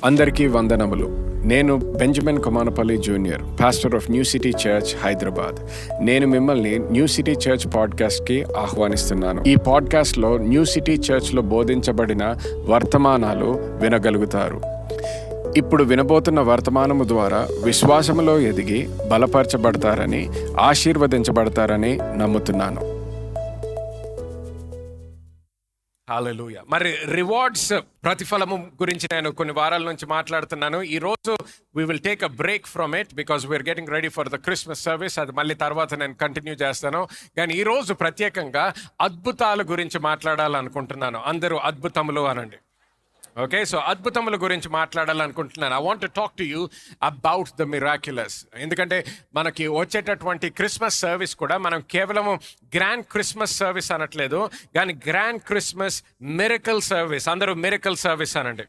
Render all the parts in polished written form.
అందరికీ వందనములు. నేను Benjamin Komanapalli junior, pastor of new city church, Hyderabad. నేను మిమ్మల్ని న్యూ సిటీ చర్చ్ పాడ్కాస్ట్కి ఆహ్వానిస్తున్నాను. ఈ పాడ్కాస్ట్లో న్యూ సిటీ చర్చ్లో బోధించబడిన వర్తమానాలు వినగలుగుతారు. ఇప్పుడు వినబోతున్న వర్తమానము ద్వారా విశ్వాసములో ఎదిగి బలపరచబడతారని, ఆశీర్వదించబడతారని నమ్ముతున్నాను. హల్లెలూయా. మరి రివార్డ్స్, ప్రతిఫలము గురించి నేను కొన్ని వారాల నుంచి మాట్లాడుతున్నాను. ఈ రోజు we will take a break from it because we are getting ready for the Christmas service. అది మళ్ళీ తర్వాత నేను కంటిన్యూ చేస్తాను. కానీ ఈ రోజు ప్రత్యేకంగా అద్భుతాల గురించి మాట్లాడాలనుకుంటున్నాను. అందరూ అద్భుతములు అనండి. ఓకే, సో అద్భుతముల గురించి మాట్లాడాలనుకుంటున్నాను. I want to talk to you about the miraculous. ఎందుకంటే మనకి వచ్చేటటువంటి క్రిస్మస్ సర్వీస్ కూడా మనం కేవలము గ్రాండ్ క్రిస్మస్ సర్వీస్ అనట్లేదు, కానీ గ్రాండ్ క్రిస్మస్ మిరకల్ సర్వీస్. అందరూ మిరకల్ సర్వీస్ అనండి.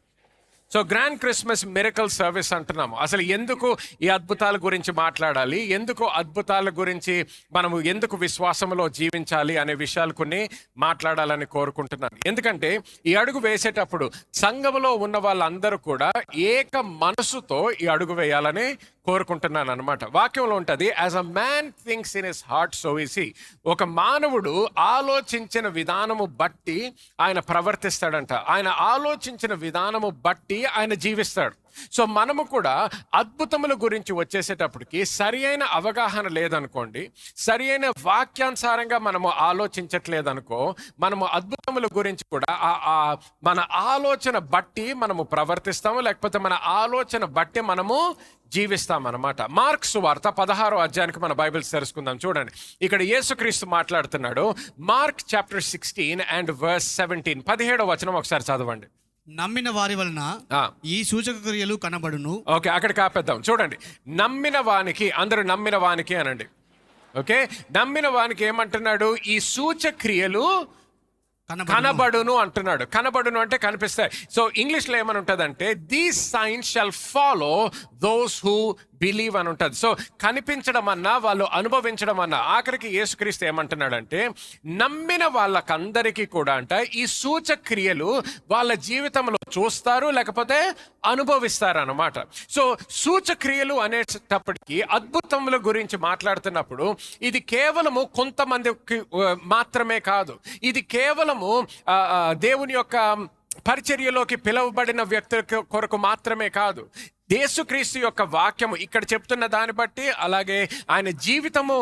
So grand Christmas miracle service అంటున్నాము. అసలు ఎందుకు ఈ అద్భుతాల గురించి మాట్లాడాలి, ఎందుకు అద్భుతాల గురించి మనము ఎందుకు విశ్వాసంలో జీవించాలి అనే విషయాలు కొన్ని మాట్లాడాలని కోరుకుంటున్నాను. ఎందుకంటే ఈ అడుగు వేసేటప్పుడు సంఘములో ఉన్న వాళ్ళందరూ కూడా ఏక మనసుతో ఈ అడుగు వేయాలని కోరుకుంటున్నాను అనమాట. వాక్యంలో ఉంటుంది, as a man thinks in his heart so is he. ఒక మానవుడు ఆలోచించిన విధానము బట్టి ఆయన ప్రవర్తిస్తాడంట. ఆయన ఆలోచించిన విధానము బట్టి ఆయన జీవిస్తాడు. సో మనము కూడా అద్భుతముల గురించి వచ్చేసేటప్పటికి సరి అయిన అవగాహన లేదనుకోండి, సరి అయిన వాక్యానుసారంగా మనము ఆలోచించట్లేదనుకో, మనము అద్భుతముల గురించి కూడా మన ఆలోచన బట్టి మనము ప్రవర్తిస్తాము, లేకపోతే మన ఆలోచన బట్టి మనము జీవిస్తామన్నమాట. మార్క్ సువార్త 16వ అధ్యాయానికి మన బైబిల్స్ తెరుచుకుందాం. చూడండి, ఇక్కడ యేసుక్రీస్తు మాట్లాడుతున్నాడు. మార్క్ చాప్టర్ 16 అండ్ వర్స్ 17, 17వ వచనం ఒకసారి చదవండి. నమ్మిన వారి వలన ఈ సూచక క్రియలు కనబడును. ఓకే, అక్కడ కాపేద్దాం. చూడండి, నమ్మిన వానికి, అందరూ నమ్మిన వానికి అనండి. ఓకే, నమ్మిన వానికి ఏమంటున్నాడు? ఈ సూచక్రియలు కనబడును అంటున్నాడు. కనబడును అంటే కనిపిస్తాయి. సో ఇంగ్లీష్లో ఏమని ఉంటుందంటే, these science shall follow those who believe అని ఉంటుంది. సో కనిపించడం అన్నా, వాళ్ళు అనుభవించడం అన్నా, ఆఖరికి యేసుక్రీస్తు ఏమంటున్నాడంటే, నమ్మిన వాళ్ళకందరికీ కూడా అంట ఈ సూచక్రియలు వాళ్ళ జీవితంలో చూస్తారు, లేకపోతే అనుభవిస్తారు అన్నమాట. సో సూచక్రియలు అనేటప్పటికీ అద్భుతముల గురించి మాట్లాడుతున్నప్పుడు ఇది కేవలము కొంతమందికి మాత్రమే కాదు. ఇది కేవలము దేవుని యొక్క పరిచర్యలోకి పిలువబడిన వ్యక్తుల కొరకు మాత్రమే కాదు. యేసుక్రీస్తు యొక్క వాక్యము ఇక్కడ చెప్తున్న దాన్ని బట్టి, అలాగే ఆయన జీవితము,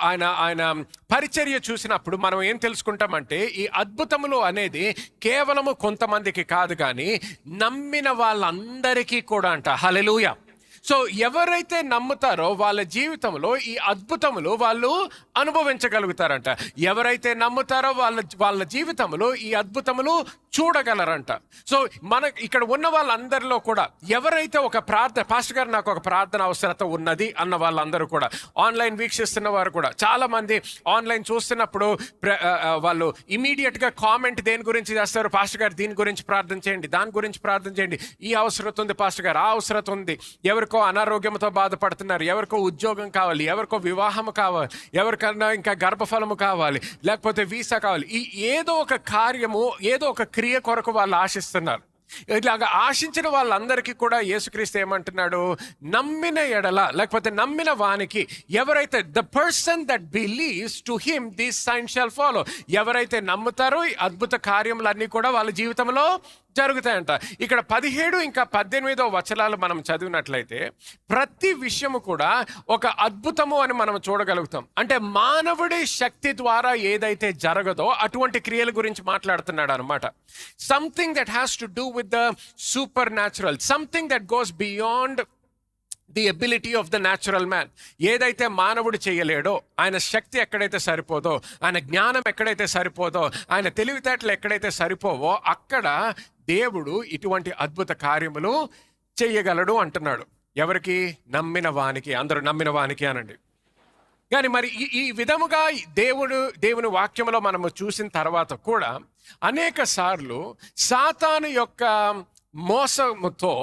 ఆయన పరిచర్య చూసినప్పుడు మనం ఏం తెలుసుకుంటామంటే, ఈ అద్భుతములు అనేది కేవలము కొంతమందికి కాదు, కానీ నమ్మిన వాళ్ళందరికీ కూడా అంట. హల్లెలూయా. సో ఎవరైతే నమ్ముతారో వాళ్ళ జీవితంలో ఈ అద్భుతములు వాళ్ళు అనుభవించగలుగుతారంట. ఎవరైతే నమ్ముతారో వాళ్ళ జీవితంలో ఈ అద్భుతములు చూడగలరంట. సో మన ఇక్కడ ఉన్న వాళ్ళందరిలో కూడా ఎవరైతే ఒక ప్రార్థన, పాస్టర్ గారు నాకు ఒక ప్రార్థన అవసరత ఉన్నది అన్న వాళ్ళందరూ కూడా, ఆన్లైన్ వీక్షిస్తున్న వారు కూడా, చాలామంది ఆన్లైన్ చూస్తున్నప్పుడు వాళ్ళు ఇమీడియట్గా కామెంట్ దేని గురించి చేస్తారు? పాస్టర్ గారు దీని గురించి ప్రార్థన చేయండి, దాని గురించి ప్రార్థన చేయండి, ఈ అవసరత ఉంది పాస్టర్ గారు, ఆ అవసరత ఉంది, ఎవరికో అనారోగ్యంతో బాధపడుతున్నారు, ఎవరికో ఉద్యోగం కావాలి, ఎవరికో వివాహం కావాలి, ఎవరికన్నా ఇంకా గర్భఫలము కావాలి, లేకపోతే వీసా కావాలి. ఈ ఏదో ఒక కార్యము, ఏదో ఒక క్రియ కొరకు వాళ్ళు ఆశిస్తున్నారు. ఇలాగా ఆశించిన వాళ్ళందరికీ కూడా యేసుక్రీస్తు ఏమంటున్నాడు? నమ్మిన ఎడల, లేకపోతే నమ్మిన వానికి, ఎవరైతే the person that believes to him this science shall follow, ఎవరైతే నమ్ముతారో ఈ అద్భుత కార్యములన్నీ కూడా వాళ్ళ జీవితంలో జరుగుతాయంట. ఇక్కడ 17 ఇంకా 18 వచనాలు మనం చదివినట్లయితే ప్రతి విషయము కూడా ఒక అద్భుతము అని మనం చూడగలుగుతాం. అంటే మానవుడి శక్తి ద్వారా ఏదైతే జరగదో అటువంటి క్రియల గురించి మాట్లాడుతున్నాడు అనమాట. Something that has to do with the super natural, something that goes beyond the ability of the natural man. ఏదైతే మానవుడు చేయలేడో, ఆయన శక్తి ఎక్కడైతే సరిపోదో, ఆయన జ్ఞానం ఎక్కడైతే సరిపోదో, ఆయన తెలివితేటలు ఎక్కడైతే సరిపోవో, అక్కడ దేవుడు ఇటువంటి అద్భుత కార్యములు చెయ్యగలడు అంటున్నాడు. ఎవరికి? నమ్మిన వానికి. అందరూ నమ్మిన వానికి అనండి. కానీ మరి ఈ విధముగా దేవుని వాక్యంలో మనము చూసిన తర్వాత కూడా అనేక సార్లు సాతాను యొక్క మోసముతో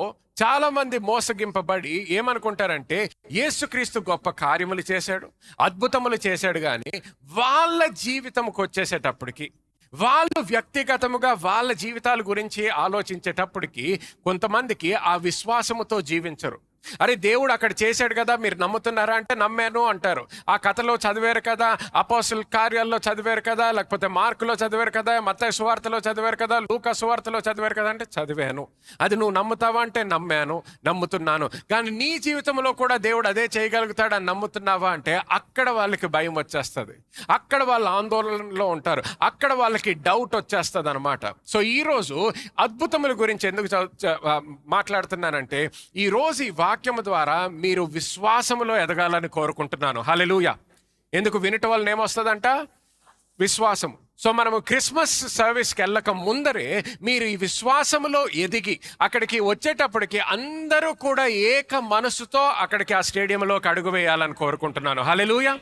చాలా మంది మోసగింపబడి ఏమనుకుంటారంటే, యేసుక్రీస్తు గొప్ప కార్యములు చేశాడు, అద్భుతములు చేశాడు, కానీ వాళ్ళ జీవితంకి వచ్చేసేటప్పటికి, వాళ్ళు వ్యక్తిగతముగా వాళ్ళ జీవితాల గురించి ఆలోచించేటప్పటికి కొంతమందికి ఆ విశ్వాసముతో జీవించరు. అరే దేవుడు అక్కడ చేశాడు కదా, మీరు నమ్ముతున్నారా అంటే నమ్మాను అంటారు. ఆ కథలో చదివారు కదా, అపోస్తలుల కార్యాల్లో చదివారు కదా, లేకపోతే మార్కులో చదివారు కదా, మత్తయి సువార్తలో చదివారు కదా, లూకా సువార్తలో చదివారు కదా అంటే చదివాను. అది నువ్వు నమ్ముతావా అంటే నమ్మాను, నమ్ముతున్నాను. కానీ నీ జీవితంలో కూడా దేవుడు అదే చేయగలుగుతాడని నమ్ముతున్నావా అంటే అక్కడ వాళ్ళకి భయం వచ్చేస్తుంది, అక్కడ వాళ్ళ ఆందోళనలో ఉంటారు, అక్కడ వాళ్ళకి డౌట్ వచ్చేస్తుంది అనమాట. సో ఈరోజు అద్భుతముల గురించి ఎందుకు మాట్లాడుతున్నానంటే, ఈరోజు ఈ వాక్యము ద్వారా మీరు విశ్వాసములో ఎదగాలని కోరుకుంటున్నాను. హల్లెలూయా. ఎందుకు? వినటం వలన ఏమొస్తుందంట? విశ్వాసం. సో మనము క్రిస్మస్ సర్వీస్కి వెళ్ళక ముందరే మీరు ఈ విశ్వాసములో ఎదిగి అక్కడికి వచ్చేటప్పటికి అందరూ కూడా ఏక మనసుతో అక్కడికి ఆ స్టేడియంలోకి అడుగు వేయాలని కోరుకుంటున్నాను. హల్లెలూయా.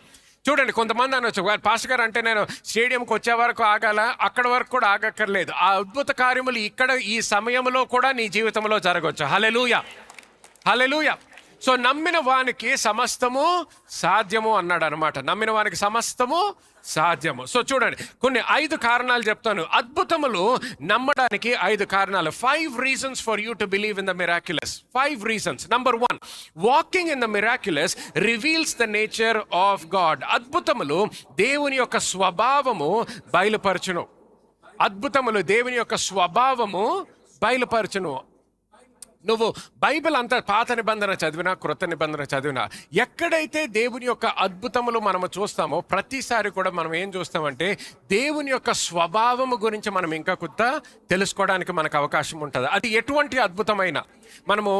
చూడండి, కొంతమంది అనొచ్చు, పాస్టర్ గారు అంటే నేను స్టేడియంకి వచ్చే వరకు ఆగాల, అక్కడ వరకు కూడా ఆగక్కర్లేదు. ఆ అద్భుత కార్యములు ఇక్కడ ఈ సమయంలో కూడా నీ జీవితంలో జరగవచ్చు. హల్లెలూయా, హల్లెలూయా. సో నమ్మిన వానికి సమస్తము సాధ్యము అన్నాడు అనమాట. నమ్మిన వానికి సమస్తము సాధ్యము. సో చూడండి, కొన్ని 5 కారణాలు చెప్తాను. అద్భుతములు నమ్మడానికి 5 కారణాలు. 5 reasons for you to believe in the miraculous. 5 reasons. Number 1, walking in the miraculous reveals the nature of God. అద్భుతములు దేవుని యొక్క స్వభావము బయలుపరచును. అద్భుతములు దేవుని యొక్క స్వభావము బయలుపరచును. నువ్వు బైబిల్ అంతా పాత నిబంధన చదివినా క్రొత్త నిబంధన చదివినా ఎక్కడైతే దేవుని యొక్క అద్భుతములు మనము చూస్తామో ప్రతిసారి కూడా మనం ఏం చూస్తామంటే దేవుని యొక్క స్వభావము గురించి మనం ఇంకా కొత్త తెలుసుకోవడానికి మనకు అవకాశం ఉంటుంది. అది ఎటువంటి అద్భుతమైన, మనము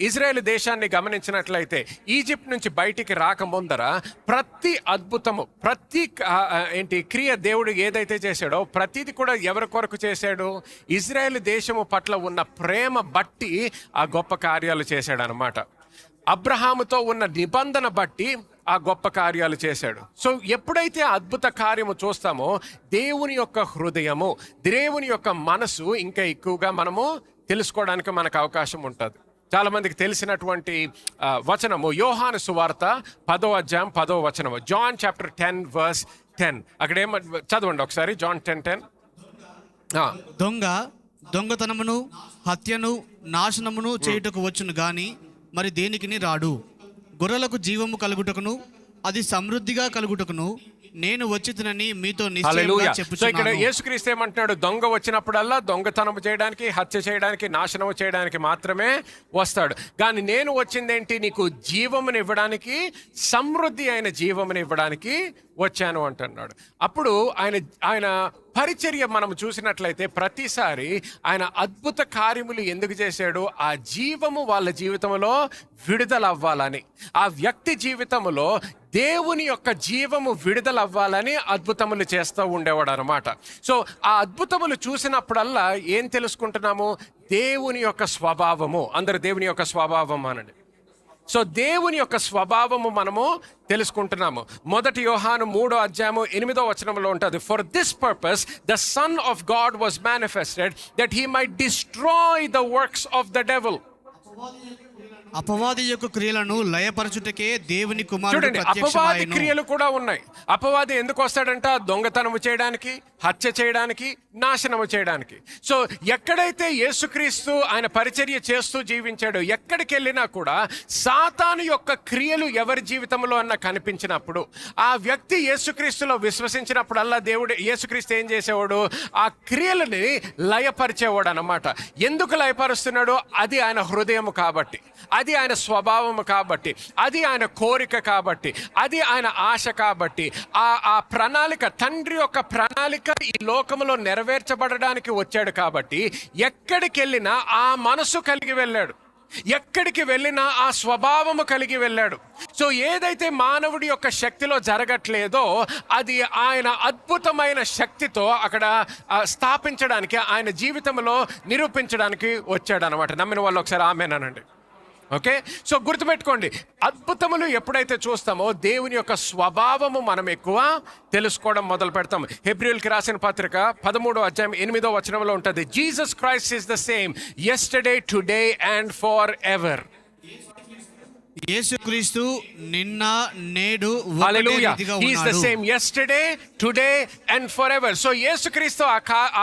ఇజ్రాయేల్ దేశాన్ని గమనించినట్లయితే ఈజిప్ట్ నుంచి బయటికి రాకముందర ప్రతి అద్భుతము, ప్రతి క్రియ దేవుడు ఏదైతే చేశాడో ప్రతిది కూడా ఎవరి కొరకు చేశాడు? ఇజ్రాయేల్ దేశము పట్ల ఉన్న ప్రేమ బట్టి ఆ గొప్ప కార్యాలు చేశాడు అనమాట. అబ్రహాముతో ఉన్న నిబంధన బట్టి ఆ గొప్ప కార్యాలు చేశాడు. సో ఎప్పుడైతే అద్భుత కార్యము చూస్తామో దేవుని యొక్క హృదయము, దేవుని యొక్క మనసు ఇంకా ఎక్కువగా మనము తెలుసుకోవడానికి మనకు అవకాశం ఉంటుంది. చాలా మందికి తెలిసినటువంటి వచనము యోహాను సువార్త 10వ అధ్యాయం 10వ వచనము, జాన్ చాప్టర్ 10 verse 10. అక్కడ చదవండి ఒకసారి, జాన్ 10:10. దొంగతనమును, హత్యను, నాశనమును చేయుటకు వచ్చును గాని మరి దేనికిని రాడు. గొర్రెలకు జీవము కలుగుటకును అది సమృద్ధిగా కలుగుటకును నేను వచ్చినని మీతో నిశ్చయముగా చెప్పుచున్నాను. సో ఇక్కడ యేసుక్రీస్తు ఏమంటున్నాడు? దొంగ వచ్చినప్పుడల్లా దొంగతనం చేయడానికి, హత్య చేయడానికి, నాశనం చేయడానికి మాత్రమే వస్తాడు. కానీ నేను వచ్చిందేంటి? నీకు జీవమును ఇవ్వడానికి, సమృద్ధి అయిన జీవమును ఇవ్వడానికి వచ్చాను అంటున్నాడు. అప్పుడు ఆయన పరిచర్య మనం చూసినట్లయితే ప్రతిసారి ఆయన అద్భుత కార్యములు ఎందుకు చేశాడు? ఆ జీవము వాళ్ళ జీవితంలో విడుదల అవ్వాలని, ఆ వ్యక్తి జీవితంలో దేవుని యొక్క జీవము విడుదల అవ్వాలని అద్భుతములు చేస్తూ ఉండేవాడు అనమాట. సో ఆ అద్భుతములు చూసినప్పుడల్లా ఏం తెలుసుకుంటున్నాము? దేవుని యొక్క స్వభావము. అందరు దేవుని యొక్క స్వభావం అనండి. సో దేవుని యొక్క స్వభావము మనము తెలుసుకుంటున్నాము. 1 యోహాను 3వ అధ్యాయము 8వ వచనంలో ఉంటుంది, for this purpose the son of God was manifested that he might destroy the works of the devil. అపవాది యొక్క క్రియలను లయపరచుటకే దేవుని కుమారుడు చూడండి, అపవాది క్రియలు కూడా ఉన్నాయి. అపవాది ఎందుకు వస్తాడంట? దొంగతనము చేయడానికి, హత్య చేయడానికి, నాశనము చేయడానికి. సో ఎక్కడైతే యేసుక్రీస్తు ఆయన పరిచర్య చేస్తూ జీవించాడో ఎక్కడికి వెళ్ళినా కూడా సాతాను యొక్క క్రియలు ఎవరి జీవితంలో అన్న కనిపించినప్పుడు ఆ వ్యక్తి యేసుక్రీస్తులో విశ్వసించినప్పుడల్లా దేవుడు యేసుక్రీస్తు ఏం చేసేవాడు? ఆ క్రియలని లయపరిచేవాడు అన్నమాట. ఎందుకు లయపరుస్తున్నాడు? అది ఆయన హృదయం కాబట్టి, అది ఆయన స్వభావము కాబట్టి, అది ఆయన కోరిక కాబట్టి, అది ఆయన ఆశ కాబట్టి, ఆ ప్రణాళిక, తండ్రి యొక్క ప్రణాళిక ఈ లోకములో నెరవేర్చబడడానికి వచ్చాడు కాబట్టి ఎక్కడికి వెళ్ళినా ఆ మనసు కలిగి వెళ్ళాడు, ఎక్కడికి వెళ్ళినా ఆ స్వభావము కలిగి వెళ్ళాడు. సో ఏదైతే మానవుడి యొక్క శక్తిలో జరగట్లేదో అది ఆయన అద్భుతమైన శక్తితో అక్కడ స్థాపించడానికి, ఆయన జీవితంలో నిరూపించడానికి వచ్చాడు అనమాట. నమ్మిన వాళ్ళు ఒకసారి ఆమేనండి. ఓకే, సో గుర్తుపెట్టుకోండి, అద్భుతములు ఎప్పుడైతే చూస్తామో దేవుని యొక్క స్వభావము మనం ఎక్కువ తెలుసుకోవడం మొదలు పెడతాం. హెబ్రీయులకి రాసిన పత్రిక 13వ అధ్యాయం 8వ వచనంలో ఉంటుంది, Jesus Christ is the same yesterday, today and for ever. యేసుక్రీస్తు నిన్న నేడు ఒకటే హల్లెలూయా. రీతిగా He is the ఉన్నాడు. same yesterday, today and forever. So యేసుక్రీస్తు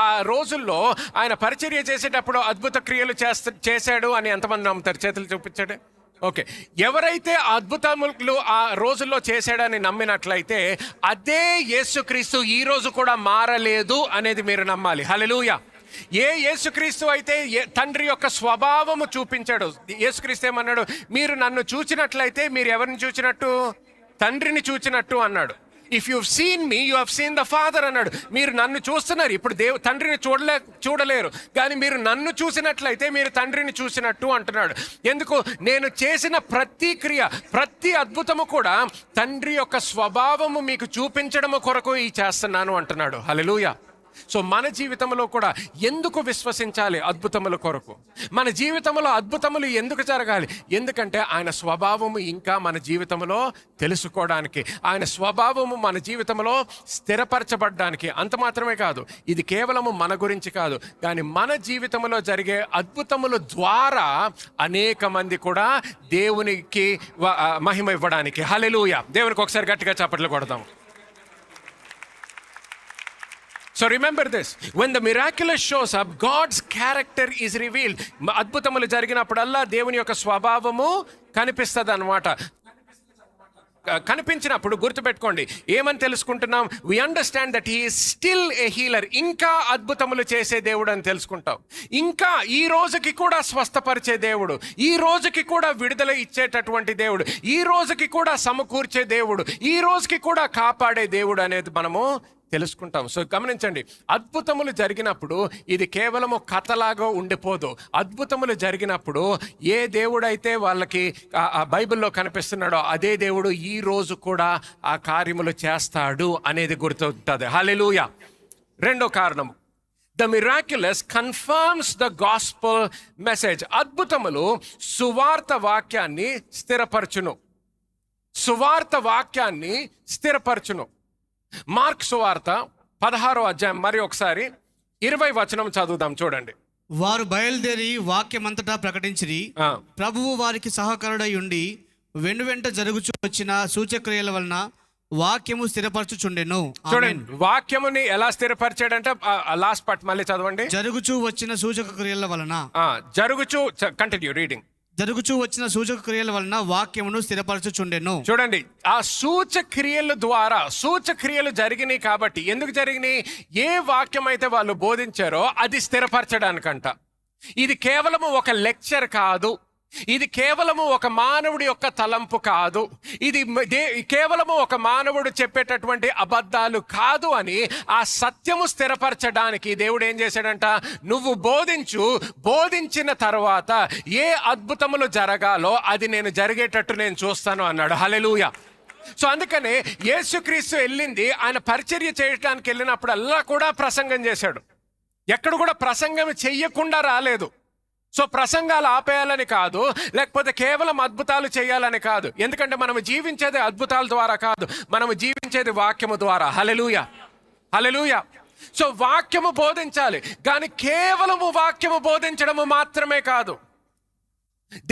ఆ రోజుల్లో ఆయన పరిచర్య చేసేటప్పుడు అద్భుత క్రియలు చేశాడు అని ఎంతమంది నమ్ముతారు? చేతులు చూపించండి. ఓకే, ఎవరైతే అద్భుతములు ఆ రోజుల్లో చేశాడని నమ్మినట్లయితే అదే యేసుక్రీస్తు ఈ రోజు కూడా మారలేదు అనేది మీరు నమ్మాలి. హల్లెలూయా. ఏ యేసుక్రీస్తు అయితే తండ్రి యొక్క స్వభావము చూపించాడు, యేసుక్రీస్తు ఏమన్నాడు? మీరు నన్ను చూచినట్లయితే మీరు ఎవరిని చూచినట్టు? తండ్రిని చూచినట్టు అన్నాడు. If you seen me you have seen the father అన్నాడు. మీరు నన్ను చూస్తున్నారు, ఇప్పుడు తండ్రిని చూడలేరు, కానీ మీరు నన్ను చూసినట్లయితే మీరు తండ్రిని చూసినట్టు అంటున్నాడు. ఎందుకు? నేను చేసిన ప్రతి క్రియ, ప్రతి అద్భుతము కూడా తండ్రి యొక్క స్వభావము మీకు చూపించడము కొరకు ఈ చేస్తున్నాను అంటున్నాడు. హల్లెలూయా. సో మన జీవితంలో కూడా ఎందుకు విశ్వసించాలి? అద్భుతముల కొరకు. మన జీవితంలో అద్భుతములు ఎందుకు జరగాలి? ఎందుకంటే ఆయన స్వభావము ఇంకా మన జీవితంలో తెలుసుకోవడానికి, ఆయన స్వభావము మన జీవితంలో స్థిరపరచబడ్డానికి. అంత మాత్రమే కాదు, ఇది కేవలము మన గురించి కాదు, కానీ మన జీవితంలో జరిగే అద్భుతముల ద్వారా అనేక మంది కూడా దేవునికి మహిమ ఇవ్వడానికి. హల్లెలూయా. దేవునికి ఒకసారి గట్టిగా చప్పట్లు కొడదాం. So remember this, when the miraculous shows up, God's character is revealed. అద్భుతములు జరిగినప్పుడల్లా దేవుని యొక్క స్వభావము కనిపిస్తుంది అన్నమాట. కనిపించినప్పుడు గుర్తుపెట్టుకోండి, ఏమని తెలుసుకుంటున్నాం? we understand that he is still a healer. ఇంకా అద్భుతములు చేసే దేవుడు అని తెలుసుకుంటాం. ఇంకా ఈ రోజుకి కూడా స్వస్థపరిచే దేవుడు, ఈ రోజుకి కూడా విడుదల ఇచ్చేటటువంటి దేవుడు, ఈ రోజుకి కూడా సమకూర్చే దేవుడు, ఈ రోజుకి కూడా కాపాడే దేవుడు అనేది మనము తెలుసుకుంటాం. సో గమనించండి, అద్భుతములు జరిగినప్పుడు ఇది కేవలము కథలాగా ఉండిపోదు. అద్భుతములు జరిగినప్పుడు ఏ దేవుడైతే వాళ్ళకి ఆ బైబిల్లో కనిపిస్తున్నాడో అదే దేవుడు ఈ రోజు కూడా ఆ కార్యములు చేస్తాడు అనేది గుర్తుంటుంది. హల్లెలూయా. రెండో కారణం, the miraculous confirms the gospel message. అద్భుతములు సువార్త వాక్యాన్ని స్థిరపరచును. సువార్త వాక్యాన్ని స్థిరపరచును. మార్క్ సువార్త 16వ అధ్యాయం మరి ఒకసారి 20వ వచనం చదువుదాం, చూడండి. వారు బయలుదేరి వాక్యమంతటా ప్రకటించిరి. ప్రభువు వారికి సహకారుడై ఉండి వెంట జరుగుచూ వచ్చిన సూచక్రియల వలన వాక్యము స్థిరపరచుచుండెను. చూడండి, వాక్యముని ఎలా స్థిరపరిచాడంటే లాస్ట్ పార్ట్ మళ్ళీ చదవండి. జరుగుచూ వచ్చిన సూచక క్రియల వలన, కంటిన్యూ రీడింగ్. జరుగుచూ వచ్చిన సూచక క్రియల వలన వాక్యమును స్థిరపరచుచుండెను. చూడండి, ఆ సూచక్రియల ద్వారా, సూచక్రియలు జరిగినాయి కాబట్టి, ఎందుకు జరిగినాయి? ఏ వాక్యం అయితే వాళ్ళు బోధించారో అది స్థిరపరచడానికంట. ఇది కేవలము ఒక లెక్చర్ కాదు, ఇది కేవలము ఒక మానవుడి యొక్క తలంపు కాదు, ఇది కేవలము ఒక మానవుడు చెప్పేటటువంటి అబద్ధాలు కాదు అని ఆ సత్యము స్థిరపరచడానికి దేవుడు ఏం చేశాడంట? నువ్వు బోధించిన తర్వాత ఏ అద్భుతములు జరగాలో అది నేను జరిగేటట్టు నేను చూస్తాను అన్నాడు. హల్లెలూయా. సో అందుకనే యేసుక్రీస్తు వెళ్ళింది, ఆయన పరిచర్య చేయడానికి వెళ్ళినప్పుడల్లా కూడా ప్రసంగం చేశాడు. ఎక్కడ కూడా ప్రసంగం చెయ్యకుండా రాలేదు. సో ప్రసంగాలు ఆపేయాలని కాదు, లేకపోతే కేవలం అద్భుతాలు చేయాలని కాదు. ఎందుకంటే మనం జీవించేది అద్భుతాల ద్వారా కాదు, మనం జీవించేది వాక్యము ద్వారా. హల్లెలూయా, హల్లెలూయా. సో వాక్యము బోధించాలి, కానీ కేవలము వాక్యము బోధించడము మాత్రమే కాదు.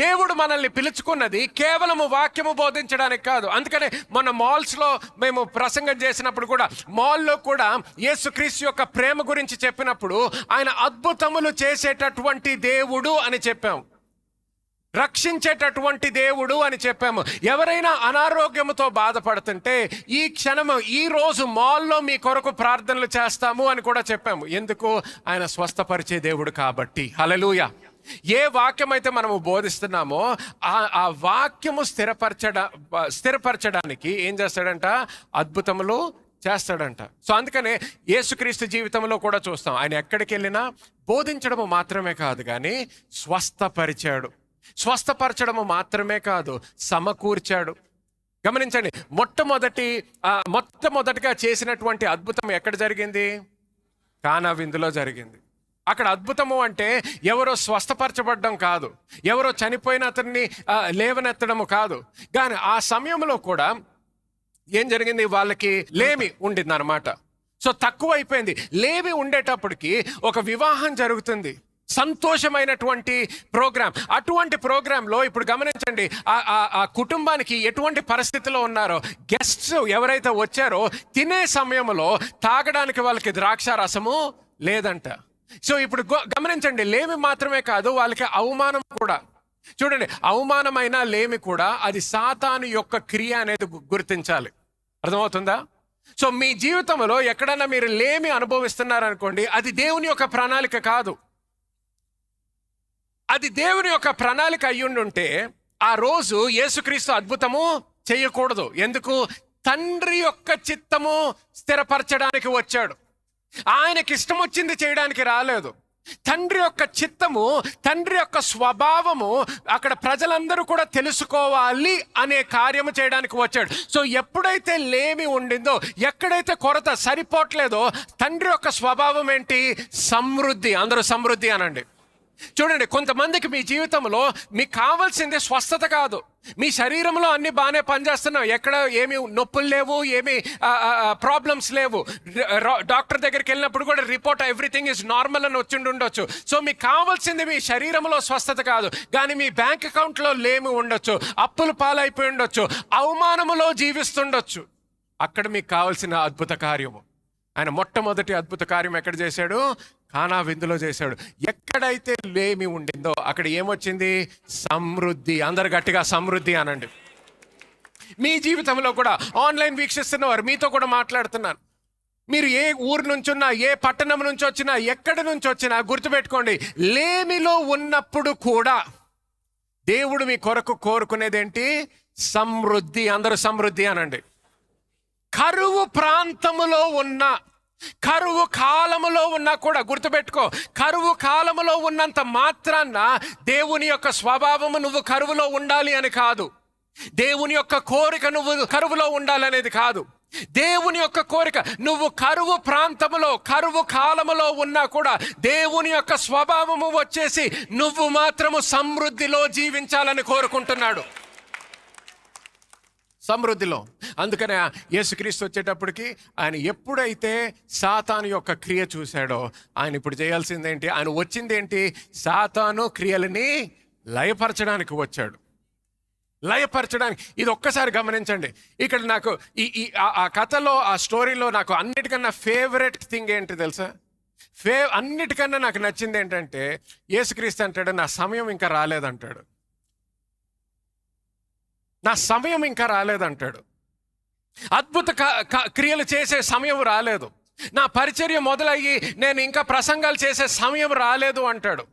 దేవుడు మనల్ని పిలుచుకున్నది కేవలము వాక్యము బోధించడానికి కాదు. అందుకనే మన మాల్స్లో మేము ప్రసంగం చేసినప్పుడు కూడా, మాల్లో కూడా యేసుక్రీస్తు యొక్క ప్రేమ గురించి చెప్పినప్పుడు ఆయన అద్భుతములు చేసేటటువంటి దేవుడు అని చెప్పాము, రక్షించేటటువంటి దేవుడు అని చెప్పాము. ఎవరైనా అనారోగ్యంతో బాధపడుతుంటే ఈ క్షణము, ఈ రోజు మాల్లో మీ కొరకు ప్రార్థనలు చేస్తాము అని కూడా చెప్పాము. ఎందుకు? ఆయన స్వస్థపరిచే దేవుడు కాబట్టి. హల్లెలూయా. ఏ వాక్యం అయితే మనము బోధిస్తున్నామో ఆ వాక్యము స్థిరపరచడానికి ఏం చేస్తాడంట? అద్భుతములు చేస్తాడంట. సో అందుకనే యేసుక్రీస్తు జీవితంలో కూడా చూస్తాం, ఆయన ఎక్కడికి వెళ్ళినా బోధించడము మాత్రమే కాదు, కానీ స్వస్థపరచడము మాత్రమే కాదు, సమకూర్చాడు. గమనించండి, మొట్టమొదటిగా చేసినటువంటి అద్భుతం ఎక్కడ జరిగింది? కానా విందులో జరిగింది. అక్కడ అద్భుతము అంటే ఎవరో స్వస్థపరచబడ్డం కాదు, ఎవరో చనిపోయిన అతన్ని లేవనెత్తడము కాదు, కానీ ఆ సమయంలో కూడా ఏం జరిగింది? వాళ్ళకి లేమి ఉండింది అన్నమాట. సో తక్కువ అయిపోయింది. లేమి ఉండేటప్పటికి ఒక వివాహం జరుగుతుంది. సంతోషమైనటువంటి ప్రోగ్రాం. అటువంటి ప్రోగ్రాంలో ఇప్పుడు గమనించండి, ఆ కుటుంబానికి ఎటువంటి పరిస్థితిలో ఉన్నారో, గెస్ట్స్ ఎవరైతే వచ్చారో తినే సమయంలో తాగడానికి వాళ్ళకి ద్రాక్ష రసము లేదంట. సో ఇప్పుడు గమనించండి, లేమి మాత్రమే కాదు, వాళ్ళకి అవమానం కూడా. చూడండి, అవమానమైన లేమి కూడా అది సాతాను యొక్క క్రియ అనేది గుర్తించాలి. అర్థమవుతుందా? సో మీ జీవితంలో ఎక్కడన్నా మీరు లేమి అనుభవిస్తున్నారనుకోండి, అది దేవుని యొక్క ప్రణాళిక కాదు. అది దేవుని యొక్క ప్రణాళిక అయ్యుండుంటే ఆ రోజు యేసుక్రీస్తు అద్భుతము చేయకూడదు. ఎందుకు? తండ్రి యొక్క చిత్తము స్థిరపరచడానికి వచ్చాడు. ఆయనకి ఇష్టం వచ్చింది చేయడానికి రాలేదు. తండ్రి యొక్క చిత్తము, తండ్రి యొక్క స్వభావము అక్కడ ప్రజలందరూ కూడా తెలుసుకోవాలి అనే కార్యము చేయడానికి వచ్చాడు. సో ఎప్పుడైతే లేమి ఉండిందో, ఎక్కడైతే కొరత సరిపోవట్లేదో, తండ్రి యొక్క స్వభావం ఏంటి? సమృద్ధి. అందరూ సమృద్ధి అనండి. చూడండి, కొంతమందికి మీ జీవితంలో మీకు కావాల్సింది స్వస్థత కాదు. మీ శరీరంలో అన్ని బాగానే పనిచేస్తున్నావు, ఎక్కడ ఏమి నొప్పులు లేవు, ఏమి ప్రాబ్లమ్స్ లేవు. డాక్టర్ దగ్గరికి వెళ్ళినప్పుడు కూడా రిపోర్ట్ ఎవ్రీథింగ్ ఈజ్ నార్మల్ అని ఉండొచ్చు. సో మీకు కావాల్సింది మీ శరీరంలో స్వస్థత కాదు, కానీ మీ బ్యాంక్ అకౌంట్లో లేమి ఉండొచ్చు, అప్పులు పాలైపోయి ఉండొచ్చు, అవమానములో జీవిస్తుండొచ్చు. అక్కడ మీకు కావాల్సిన అద్భుత కార్యము. ఆయన మొట్టమొదటి అద్భుత కార్యం ఎక్కడ చేశాడు? కానా విందులో చేశాడు. ఎక్కడైతే లేమి ఉండిందో అక్కడ ఏమొచ్చింది? సమృద్ధి. అందరు గట్టిగా సమృద్ధి అనండి. మీ జీవితంలో కూడా ఆన్లైన్ వీక్షిస్తున్నవారు మీతో కూడా మాట్లాడుతున్నాను. మీరు ఏ ఊరు నుంచి ఉన్నా, ఏ పట్టణం నుంచి వచ్చినా, ఎక్కడి నుంచి వచ్చినా గుర్తుపెట్టుకోండి, లేమిలో ఉన్నప్పుడు కూడా దేవుడు మీ కొరకు కోరుకునేదేంటి? సమృద్ధి. అందరూ సమృద్ధి అనండి. కరువు ప్రాంతములో ఉన్న, కరువు కాలములో ఉన్నా కూడా గుర్తుపెట్టుకో, కరువు కాలములో ఉన్నంత మాత్రాన దేవుని యొక్క స్వభావము నువ్వు కరువులో ఉండాలి అని కాదు. దేవుని యొక్క కోరిక నువ్వు కరువులో ఉండాలనేది కాదు. దేవుని యొక్క కోరిక నువ్వు కరువు ప్రాంతములో, కరువు కాలములో ఉన్నా కూడా దేవుని యొక్క స్వభావము వచ్చేసి నువ్వు మాత్రము సమృద్ధిలో జీవించాలని కోరుకుంటున్నాడు. సమృద్ధిలో. అందుకనే యేసుక్రీస్తు వచ్చేటప్పటికి ఆయన ఎప్పుడైతే సాతాను యొక్క క్రియ చూశాడో, ఆయన ఇప్పుడు చేయాల్సిందేంటి? ఆయన వచ్చిందేంటి? సాతాను క్రియలని లయపరచడానికి వచ్చాడు. లయపరచడానికి. ఇది ఒక్కసారి గమనించండి. ఇక్కడ నాకు ఆ కథలో, ఆ స్టోరీలో నాకు అన్నిటికన్నా ఫేవరెట్ థింగ్ ఏంటి తెలుసా? అన్నిటికన్నా నాకు నచ్చింది ఏంటంటే, యేసుక్రీస్తు అంటాడు, నా సమయం ఇంకా రాలేదంటాడు. నా సమయం ఇంకా రాలేదంటాడు. అద్భుత క్రియలు చేసే సమయం రాలేదు. నా పరిచర్య మొదలయ్యి నేను ఇంకా ప్రసంగాలు చేసే సమయం రాలేదు అంటాడు.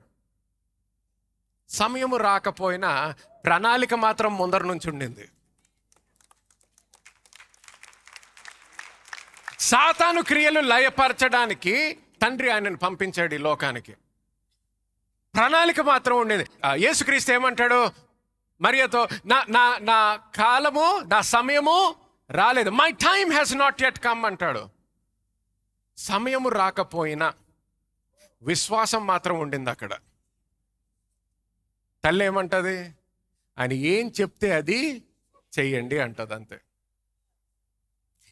సమయము రాకపోయినా ప్రణాళిక మాత్రం ముందర నుంచి ఉండింది. సాతాను క్రియలు లయపరచడానికి తండ్రి ఆయనను పంపించాడు ఈ లోకానికి. ప్రణాళిక మాత్రం ఉండేది. యేసుక్రీస్తు ఏమంటాడు మరియతో? నా కాలము, నా సమయము రాలేదు. My time has not yet come అంటాడు. సమయము రాకపోయినా విశ్వాసం మాత్రం ఉండింది అక్కడ. తల్లి ఏమంటది? ఆయన ఏం చెప్తే అది చెయ్యండి అంటది. అంతే.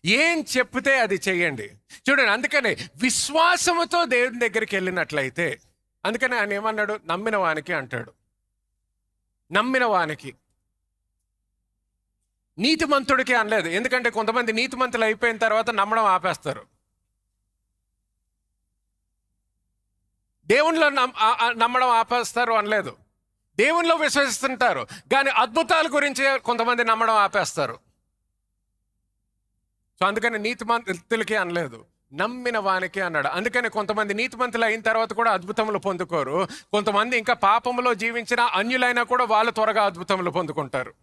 ఏం చెప్తే అది చెయ్యండి. చూడండి, అందుకనే విశ్వాసముతో దేవుని దగ్గరికి వెళ్ళినట్లయితే, అందుకనే ఆయన ఏమన్నాడు? నమ్మిన వానికి అంటాడు. నమ్మిన వానికి. నీతిమంతుడికి అనలేదు. ఎందుకంటే కొంతమంది నీతిమంతులు అయిపోయిన తర్వాత నమ్మడం ఆపేస్తారు. దేవునిలో నమ్మడం ఆపేస్తారు అనలేదు. దేవునిలో విశ్వసిస్తుంటారు, కానీ అద్భుతాల గురించి కొంతమంది నమ్మడం ఆపేస్తారు. సో అందుకని నీతిమంతులకి అనలేదు, నమ్మిన వానికి అన్నాడు. అందుకని కొంతమంది నీతిమంతులు అయిన తర్వాత కూడా అద్భుతములు పొందుకోరు. కొంతమంది ఇంకా పాపములో జీవించిన అన్యులైనా కూడా వాళ్ళు త్వరగా అద్భుతములు పొందుకుంటారు.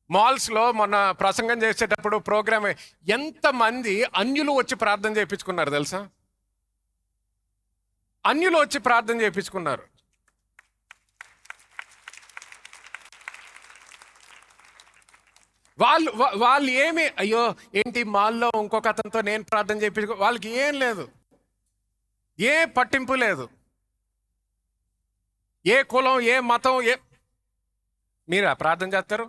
మాల్స్లో మొన్న ప్రసంగం చేసేటప్పుడు ప్రోగ్రామ్, ఎంతమంది అన్యులు వచ్చి ప్రార్థన చేయించుకున్నారు తెలుసా? అన్యులు వచ్చి ప్రార్థన చేయించుకున్నారు. వాళ్ళు ఏమి, అయ్యో ఏంటి మాల్లో ఇంకొక అతనితో నేను ప్రార్థన చేయించుకో, వాళ్ళకి ఏం లేదు, ఏ పట్టింపు లేదు. ఏ కులం, ఏ మతం, మీరా ప్రార్థన చేస్తారు?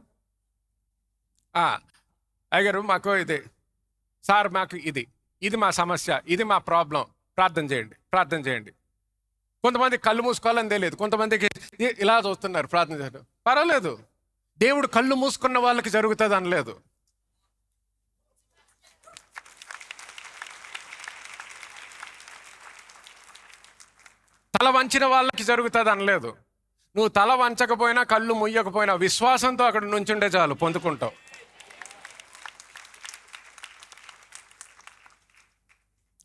అయ్యగారు మాకు ఇది, సార్ మాకు ఇది మా సమస్య, ఇది మా ప్రాబ్లం, ప్రార్థన చేయండి, ప్రార్థన చేయండి. కొంతమంది కళ్ళు మూసుకోవాలని తెలియదు, కొంతమందికి ఇలా చూస్తున్నారు, ప్రార్థన చేయడం పర్వాలేదు. దేవుడు కళ్ళు మూసుకున్న వాళ్ళకి జరుగుతుంది అనలేదు. తల వంచిన వాళ్ళకి జరుగుతుంది అనలేదు. నువ్వు తల వంచకపోయినా కళ్ళు ముయ్యకపోయినా విశ్వాసంతో అక్కడ నుంచుండే చాలు, పొందుకుంటావు.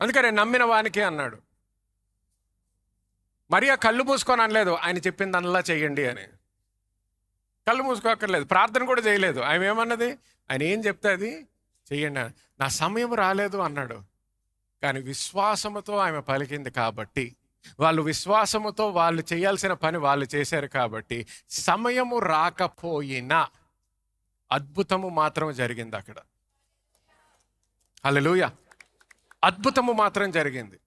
అందుకని నమ్మిన వానికి అన్నాడు. మరియా కళ్ళు మూసుకొని అనలేదు, ఆయన చెప్పింది అన్నలా చెయ్యండి అని. కళ్ళు మూసుకోక్కర్లేదు, ప్రార్థన కూడా చేయలేదు. ఆయన ఏమన్నది, ఆయన ఏం చెప్తే అది చెయ్యండి. నా సమయం రాలేదు అన్నాడు. కానీ విశ్వాసముతో ఆమె పలికింది కాబట్టి, వాళ్ళు విశ్వాసముతో వాళ్ళు చేయాల్సిన పని వాళ్ళు చేశారు కాబట్టి, సమయము రాకపోయినా అద్భుతము మాత్రం జరిగింది అక్కడ. హల్లెలూయా, అద్భుతము మాత్రం జరిగింది.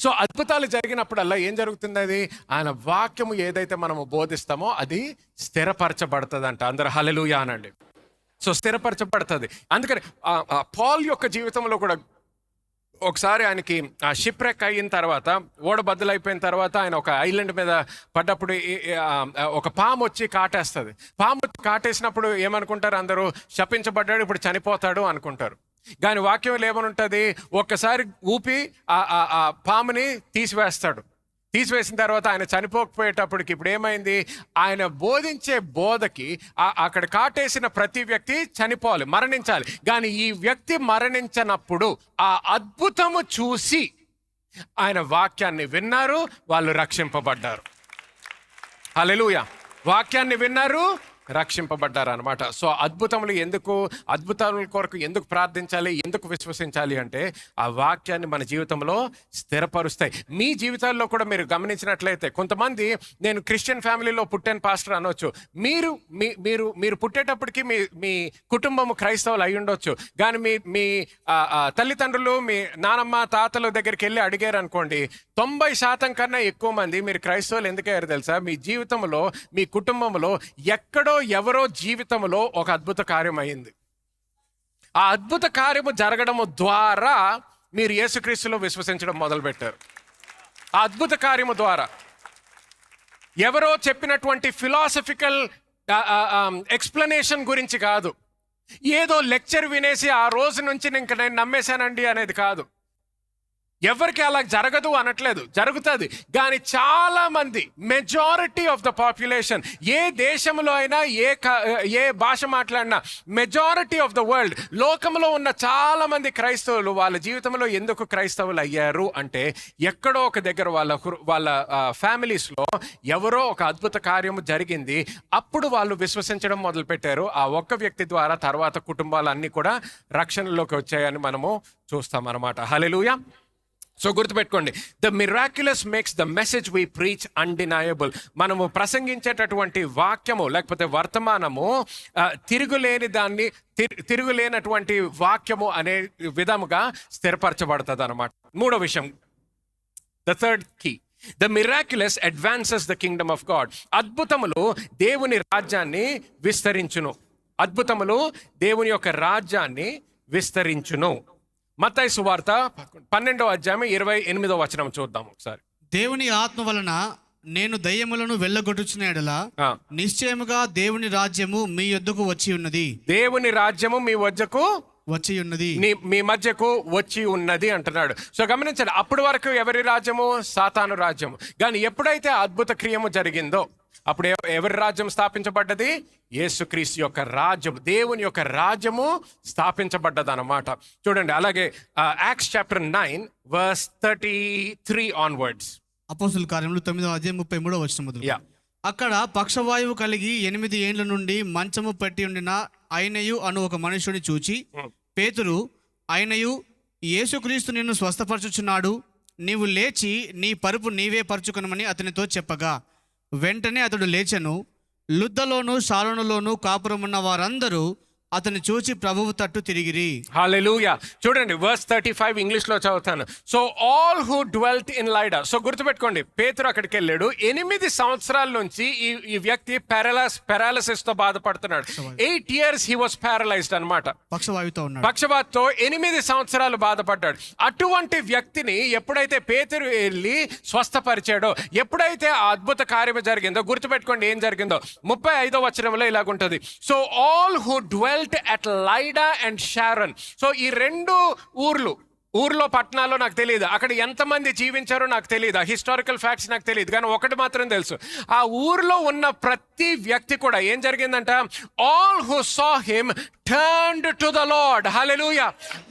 సో అద్భుతాలు జరిగినప్పుడల్లా ఏం జరుగుతుంది? అది ఆయన వాక్యము ఏదైతే మనము బోధిస్తామో అది స్థిరపరచబడుతుంది అంట. అందరూ హల్లెలూయా అనండి. సో స్థిరపరచబడుతుంది. అందుకని పాల్ యొక్క జీవితంలో కూడా ఒకసారి ఆయనకి షిప్ రెక్ అయిన తర్వాత, ఓడ బద్దలైపోయిన తర్వాత ఆయన ఒక ఐలాండ్ మీద పడ్డప్పుడు ఒక పాము వచ్చి కాటేస్తుంది. పాము కాటేసినప్పుడు ఏమనుకుంటారు అందరూ? శపించబడ్డాడు, ఇప్పుడు చనిపోతాడు అనుకుంటారు. కానీ వాక్యంలో ఏమనుంటుంది? ఒక్కసారి ఊపి ఆ పాముని తీసివేస్తాడు. తీసివేసిన తర్వాత ఆయన చనిపోకపోయేటప్పటికి ఇప్పుడు ఏమైంది? ఆయన బోధించే బోధకి అక్కడ కాటేసిన ప్రతి వ్యక్తి చనిపోవాలి, మరణించాలి. కానీ ఈ వ్యక్తి మరణించినప్పుడు ఆ అద్భుతము చూసి ఆయన వాక్యాన్ని విన్నారు, వాళ్ళు రక్షింపబడ్డారు. హల్లెలూయా, వాక్యాన్ని విన్నారు, రక్షింపబడ్డారు అనమాట. సో అద్భుతములు ఎందుకు, అద్భుతాల కొరకు ఎందుకు ప్రార్థించాలి, ఎందుకు విశ్వసించాలి అంటే ఆ వాక్యాన్ని మన జీవితంలో స్థిరపరుస్తాయి. మీ జీవితాల్లో కూడా మీరు గమనించినట్లయితే, కొంతమంది నేను క్రిస్టియన్ ఫ్యామిలీలో పుట్టాను పాస్టర్ అనొచ్చు. మీరు మీరు మీరు పుట్టేటప్పటికి మీ కుటుంబము క్రైస్తవులు అయి ఉండొచ్చు. కానీ మీ తల్లిదండ్రులు, మీ నానమ్మ తాతల దగ్గరికి వెళ్ళి అడిగారు అనుకోండి, 90% కన్నా ఎక్కువ మంది మీరు క్రైస్తవులు ఎందుకయ్యారు తెలుసా? మీ జీవితంలో, మీ కుటుంబంలో ఎక్కడో ఎవరో జీవితంలో ఒక అద్భుత కార్యం అయింది. ఆ అద్భుత కార్యము జరగడము ద్వారా మీరు యేసుక్రీస్తులో విశ్వసించడం మొదలుపెట్టారు. ఆ అద్భుత కార్యము ద్వారా ఎవరో చెప్పినటువంటి ఫిలాసఫికల్ ఎక్స్ప్లెనేషన్ గురించి కాదు, ఏదో లెక్చర్ వినేసి ఆ రోజు నుంచి ఇంక నేను నమ్మేశానండి అనేది కాదు. ఎవరికి అలా జరగదు అనట్లేదు, జరుగుతుంది. కానీ చాలా మంది, మెజారిటీ ఆఫ్ ద పాపులేషన్, ఏ దేశంలో అయినా, ఏ భాష మాట్లాడినా, మెజారిటీ ఆఫ్ ద వరల్డ్, లోకంలో ఉన్న చాలా మంది క్రైస్తవులు వాళ్ళ జీవితంలో ఎందుకు క్రైస్తవులు అయ్యారు అంటే, ఎక్కడో ఒక దగ్గర వాళ్ళ ఫ్యామిలీస్లో ఎవరో ఒక అద్భుత కార్యము జరిగింది. అప్పుడు వాళ్ళు విశ్వసించడం మొదలుపెట్టారు. ఆ ఒక్క వ్యక్తి ద్వారా తర్వాత కుటుంబాలన్నీ కూడా రక్షణలోకి వచ్చాయని మనము చూస్తామన్నమాట. హల్లెలూయా. సో గుర్తుపెట్టుకోండి, the miraculous makes the message we preach undeniable. మనము ప్రసంగించేటటువంటి వాక్యము లేకపోతే వర్తమానము తిరుగులేనటువంటి వాక్యము అనే విధముగా స్థిరపరచబడుతుంది అన్నమాట. మూడో విషయం, the third key, the miraculous advances the kingdom of God. అద్భుతములు దేవుని రాజ్యాన్ని విస్తరించును. అద్భుతములు దేవుని యొక్క రాజ్యాన్ని విస్తరించును. మత్తయి సువార్త 12వ అధ్యాయం 28వ వచనం చూద్దాం ఒకసారి. దేవుని ఆత్మ వలన నేను దయ్యములను వెళ్ళగొట్టుచున్న యెడల నిశ్చయముగా దేవుని రాజ్యము మీ యొద్దకు వచ్చి ఉన్నది. దేవుని రాజ్యము మీ వద్దకు వచ్చి ఉన్నది, మీ మధ్యకు వచ్చి ఉన్నది అంటున్నాడు. సో గమనించండి, అప్పటి వరకు ఎవరి రాజ్యము? సాతాను రాజ్యము. కానీ ఎప్పుడైతే అద్భుత క్రియము జరిగిందో అప్పుడు ఎవరి రాజ్యం స్థాపించబడ్డది? యేసుక్రీస్తు యొక్క రాజ్యం, దేవుని యొక్క రాజ్యము స్థాపించబడ్డది అన్నమాట. చూడండి, అలాగే యాక్ట్స్ చాప్టర్ 9 వర్స్ 33 ఆన్వర్డ్స్. అపోస్తుల కార్యములు 9వ అధ్యాయం 33వ వచనం మొదలు. అక్కడ పక్షవాయువు కలిగి 8 ఏండ్ల నుండి మంచము పెట్టి ఉండిన ఐనయు అను ఒక మనుషుని చూచి, పేతురు, ఐనయు, యేసుక్రీస్తు నిన్ను స్వస్థపరచుచున్నాడు, నీవు లేచి నీ పరుపు నీవే పరుచుకొనమని అతనితో చెప్పగా, వెంటనే అతడు లేచెను. లుద్దలోను షాలోనులోను కాపురమున్న వారందరూ అతన్ని చూచి ప్రభువు తట్టు తిరిగిరి. హల్లెలూయా. చూడండి వర్స్ 35 ఇంగ్లీష్ లో చదువుతాను. So all who dwelt in lidar. So గుర్తుపెట్టుకోండి, పేతురు అక్కడికి వెళ్ళాడు. 8 సంవత్సరాల నుంచి ఈ వ్యక్తి పారాలసిస్ తో బాధపడుతున్నాడు. 8 years హీ వాస్ పారలైజ్డ్ అన్నమాట. పక్షవాతంతో 8 సంవత్సరాలు బాధపడ్డాడు. అటువంటి వ్యక్తిని ఎప్పుడైతే పేతురు వెళ్ళి స్వస్థపరిచాడో, ఎప్పుడైతే ఆ అద్భుత కార్యం జరిగిందో, గుర్తుపెట్టుకోండి ఏం జరిగిందో. 35వ వచనంలో ఇలాగుంటది. So all who dwelt at Lydda and Sharon. So ఈ 2 ఊర్లో పట్టణాల్లో నాకు తెలియదు, అక్కడ ఎంతమంది జీవించారో నాకు తెలియదు, ఆ హిస్టారికల్ ఫ్యాక్ట్స్ నాకు తెలియదు, కానీ ఒకటి మాత్రం తెలుసు, ఆ ఊర్లో ఉన్న ప్రతి వ్యక్తి కూడా ఏం జరిగిందంట, all who saw him turned to the Lord. హల్లెలూయా.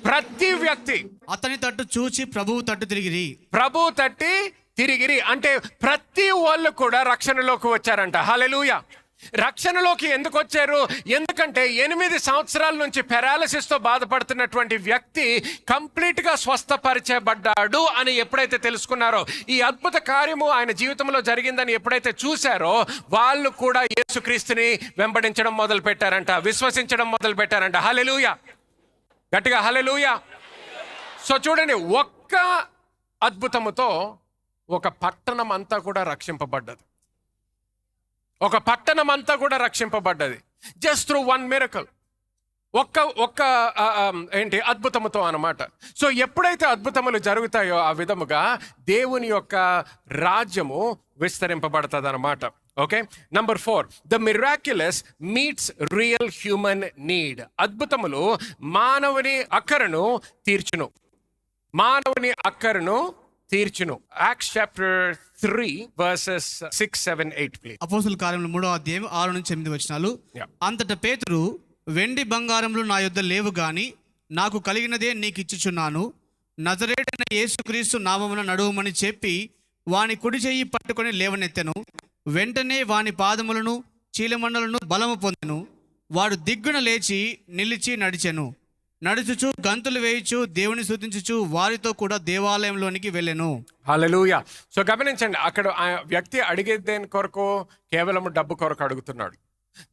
ప్రతి వ్యక్తి అతని తట్టు చూచి ప్రభువు తట్టు తిరిగిరి. ప్రభువు తట్టి తిరిగిరి అంటే ప్రతి వాళ్ళు కూడా రక్షణలోకి వచ్చారంట. హల్లెలూయా. రక్షణలోకి ఎందుకు వచ్చారు? ఎందుకంటే 8 సంవత్సరాల నుంచి పారాలసిస్ తో బాధపడుతున్నటువంటి వ్యక్తి కంప్లీట్ గా స్వస్థపరిచబడ్డాడు అని ఎప్పుడైతే తెలుసుకున్నారో, ఈ అద్భుత కార్యము ఆయన జీవితంలో జరిగిందని ఎప్పుడైతే చూశారో, వాళ్ళు కూడా యేసుక్రీస్తుని వెంబడించడం మొదలు పెట్టారంట, విశ్వసించడం మొదలు పెట్టారంట. హల్లెలూయా. గట్టిగా హల్లెలూయా. సో చూడండి, ఒక్క అద్భుతముతో ఒక పట్టణం అంతా కూడా రక్షింపబడ్డది. ఒక పట్టణం అంతా కూడా రక్షింపబడ్డది జస్ట్ త్రూ 1 miracle. ఒక్క అద్భుతముతో అన్నమాట. సో ఎప్పుడైతే అద్భుతములు జరుగుతాయో ఆ విధముగా దేవుని యొక్క రాజ్యము విస్తరింపబడుతుంది అన్నమాట. Okay. Number 4, the miraculous meets real human need. అద్భుతములు మానవుని అక్కరను తీర్చును. Acts chapter 3 verses 6, 7, 8 please. అపోస్తలుల కార్యములు 3వ అధ్యాయం 6 నుంచి 8 వచనాలు. అంతటా పేతురు, వెండి బంగారములు నా యొద్ద లేవు గాని నాకు కలిగినదే నీకు ఇచ్చుచున్నాను. నజరేయుడైన యేసుక్రీస్తు నామమున నడువమని చెప్పి వాని కుడి చెయ్యి పట్టుకొని లేవనెత్తెను. వెంటనే వాని పాదములను చీలమండలను బలము పొందెను. వాడు దిగ్గున లేచి నిలిచి నడిచెను. నడుచుచు గంతులు వేయుచు దేవుని స్తుతించుచు వారితో కూడా దేవాలయంలోనికి వెళ్ళెను. హల్లెలూయా. సో గమనించండి, అక్కడ ఆ వ్యక్తి అడిగే దేని కొరకు? కేవలం డబ్బు కొరకు అడుగుతున్నాడు.